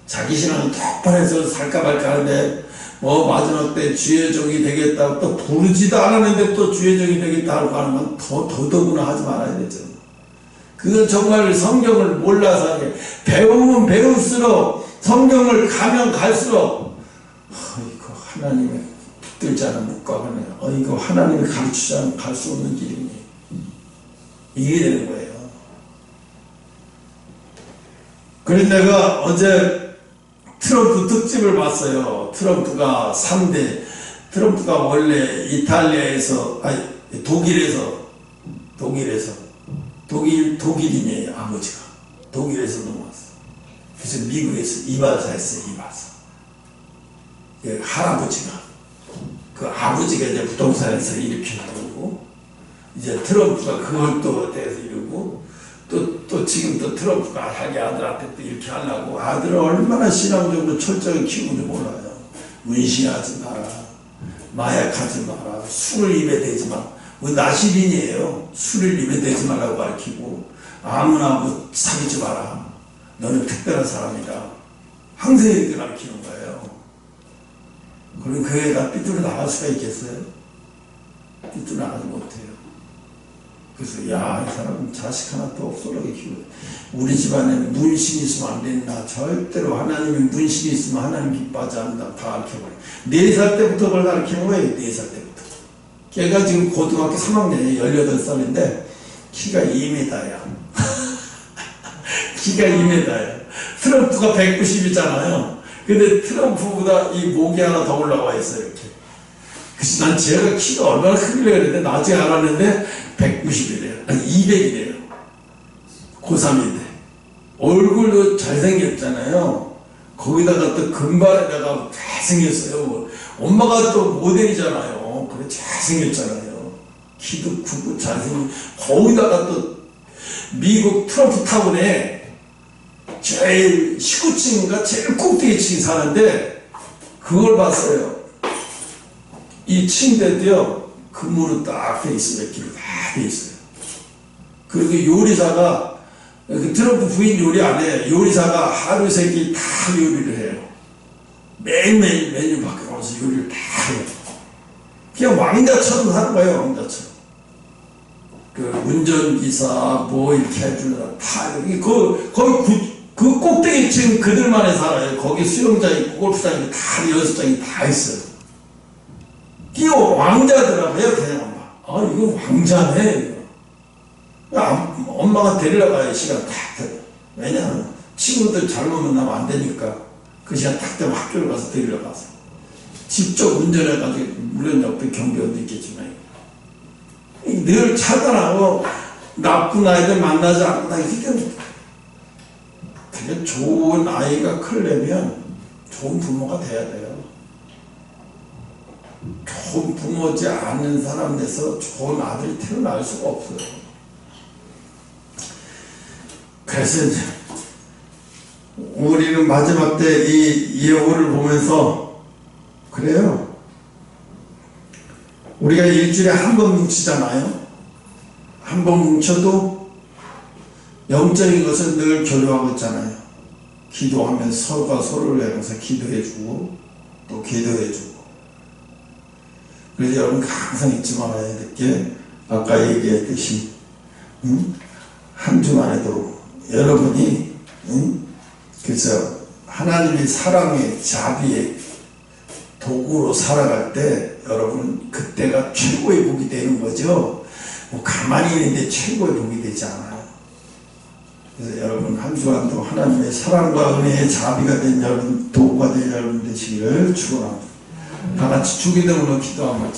자기 신앙이 똑바로해서 살까 말까 하는데 마지막 때 주의종이 되겠다고 또 부르지도 않았는데 또 주의종이 되겠다고 하는 건 더더구나 하지 말아야 되죠. 그건 정말 성경을 몰라서 배우면 배울수록 성경을 가면 갈수록 이거 하나님의 붙들지 않은 못 가거네. 이거 하나님이 가르치지 않으면 갈 수 없는 길이네. 이게 되는 거예요. 그래서 내가 어제 트럼프 특집을 봤어요. 트럼프가 3대, 트럼프가 원래 이탈리아에서, 독일인이에요. 아버지가 독일에서 넘어왔어. 그래서 미국에서 이바사 했어요. 이바사. 할아버지가 그 아버지가 이제 부동산에서 일으킨 거고, 이제 트럼프가 그걸 또 대해서 이루고, 또 지금 또 트럼프가 자기 아들한테 또 이렇게 하려고, 아들을 얼마나 신앙적으로 철저히 키우는지 몰라요. 문신하지 마라, 마약하지 마라, 술을 입에 대지 마라. 나시린이에요. 술을 입에 대지 말라고 가르치고, 아무나 사귀지 마라. 너는 특별한 사람이다. 항상 이렇게 가르치는 거예요. 그럼 그 애가 삐뚤어 나갈 수가 있겠어요? 삐뚤어 나가지 못해요. 그래서 이 사람은 자식 하나 더 없어라게 키우고, 우리 집안에 문신이 있으면 안 된다. 절대로 하나님이 문신이 있으면 하나님 기뻐하지 않는다. 다 가르쳐버려. 4살 때부터 그걸 가르치는 거예요. 4살 때부터. 걔가 지금 고등학교 3학년에 18살인데 키가 2m야. 키가 2m야. 트럼프가 190이잖아요. 근데 트럼프보다 이 목이 하나 더 올라와 있어요. 이렇게. 그래서 난 제가 키가 얼마나 크길래 그랬는데 나중에 알았는데 190이래요. 아니 200이래요. 고3인데. 얼굴도 잘생겼잖아요. 거기다가 또 금발에다가 잘생겼어요. 엄마가 또 모델이잖아요. 그래 잘생겼잖아요. 키도 크고 잘생겼고, 거기다가 또 미국 트럼프 타운에 제일 19층인가 제일 꼭대기층에 사는데 그걸 봤어요. 이 침대도요 금으로 딱 돼 있어요. 몇 개로 다 돼 있어요. 그리고 요리사가 그 트럼프 부인 요리 안 해. 요리사가 하루 세 끼 다 요리를 해요. 매일매일 메뉴 바꿔가면서 요리를 다 해요. 그냥 왕자처럼 사는 거예요. 왕자처럼. 그 운전기사 뭐 이렇게 해주는 다 거의 그 꼭대기층 그들만에 살아요. 거기 수영장 있고 골프장 있고 다 연습장이 다 있어요. 이거 왕자더라고요. 그냥 이거 왕자네. 엄마가 데리러 가야 시간 딱 돼. 왜냐하면 친구들 잘못 만나면 안 되니까 그 시간 딱 되면 학교를 가서 데리러 가서 직접 운전해가지고 물론 옆에 경비원도 있겠지만 늘 차단하고 나쁜 아이들 만나지 않고 그냥 좋은 아이가 크려면 좋은 부모가 돼야 돼요. 좋은 부모지 않은 사람 돼서 좋은 아들이 태어날 수가 없어요. 그래서 이제 우리는 마지막 때 이 예호를 보면서 그래요. 우리가 일주일에 한 번 뭉치잖아요. 한 번 뭉쳐도 영적인 것은 늘 교류하고 있잖아요. 기도하면 서로가 서로를 향해서 기도해주고 또 기도해주고. 그래서 여러분 항상 잊지 말아야 될 게 아까 얘기했듯이 한 주만에도 여러분이 그래서 하나님의 사랑의 자비의 도구로 살아갈 때 여러분 그때가 최고의 복이 되는 거죠. 뭐 가만히 있는데 최고의 복이 되지 않아요. 그래서 여러분 한 주간도 하나님의 사랑과 은혜의 자비가 된 여러분, 도구가 된 여러분 되시기를 축원합니다. 다 같이 주기도문으로 기도합니다.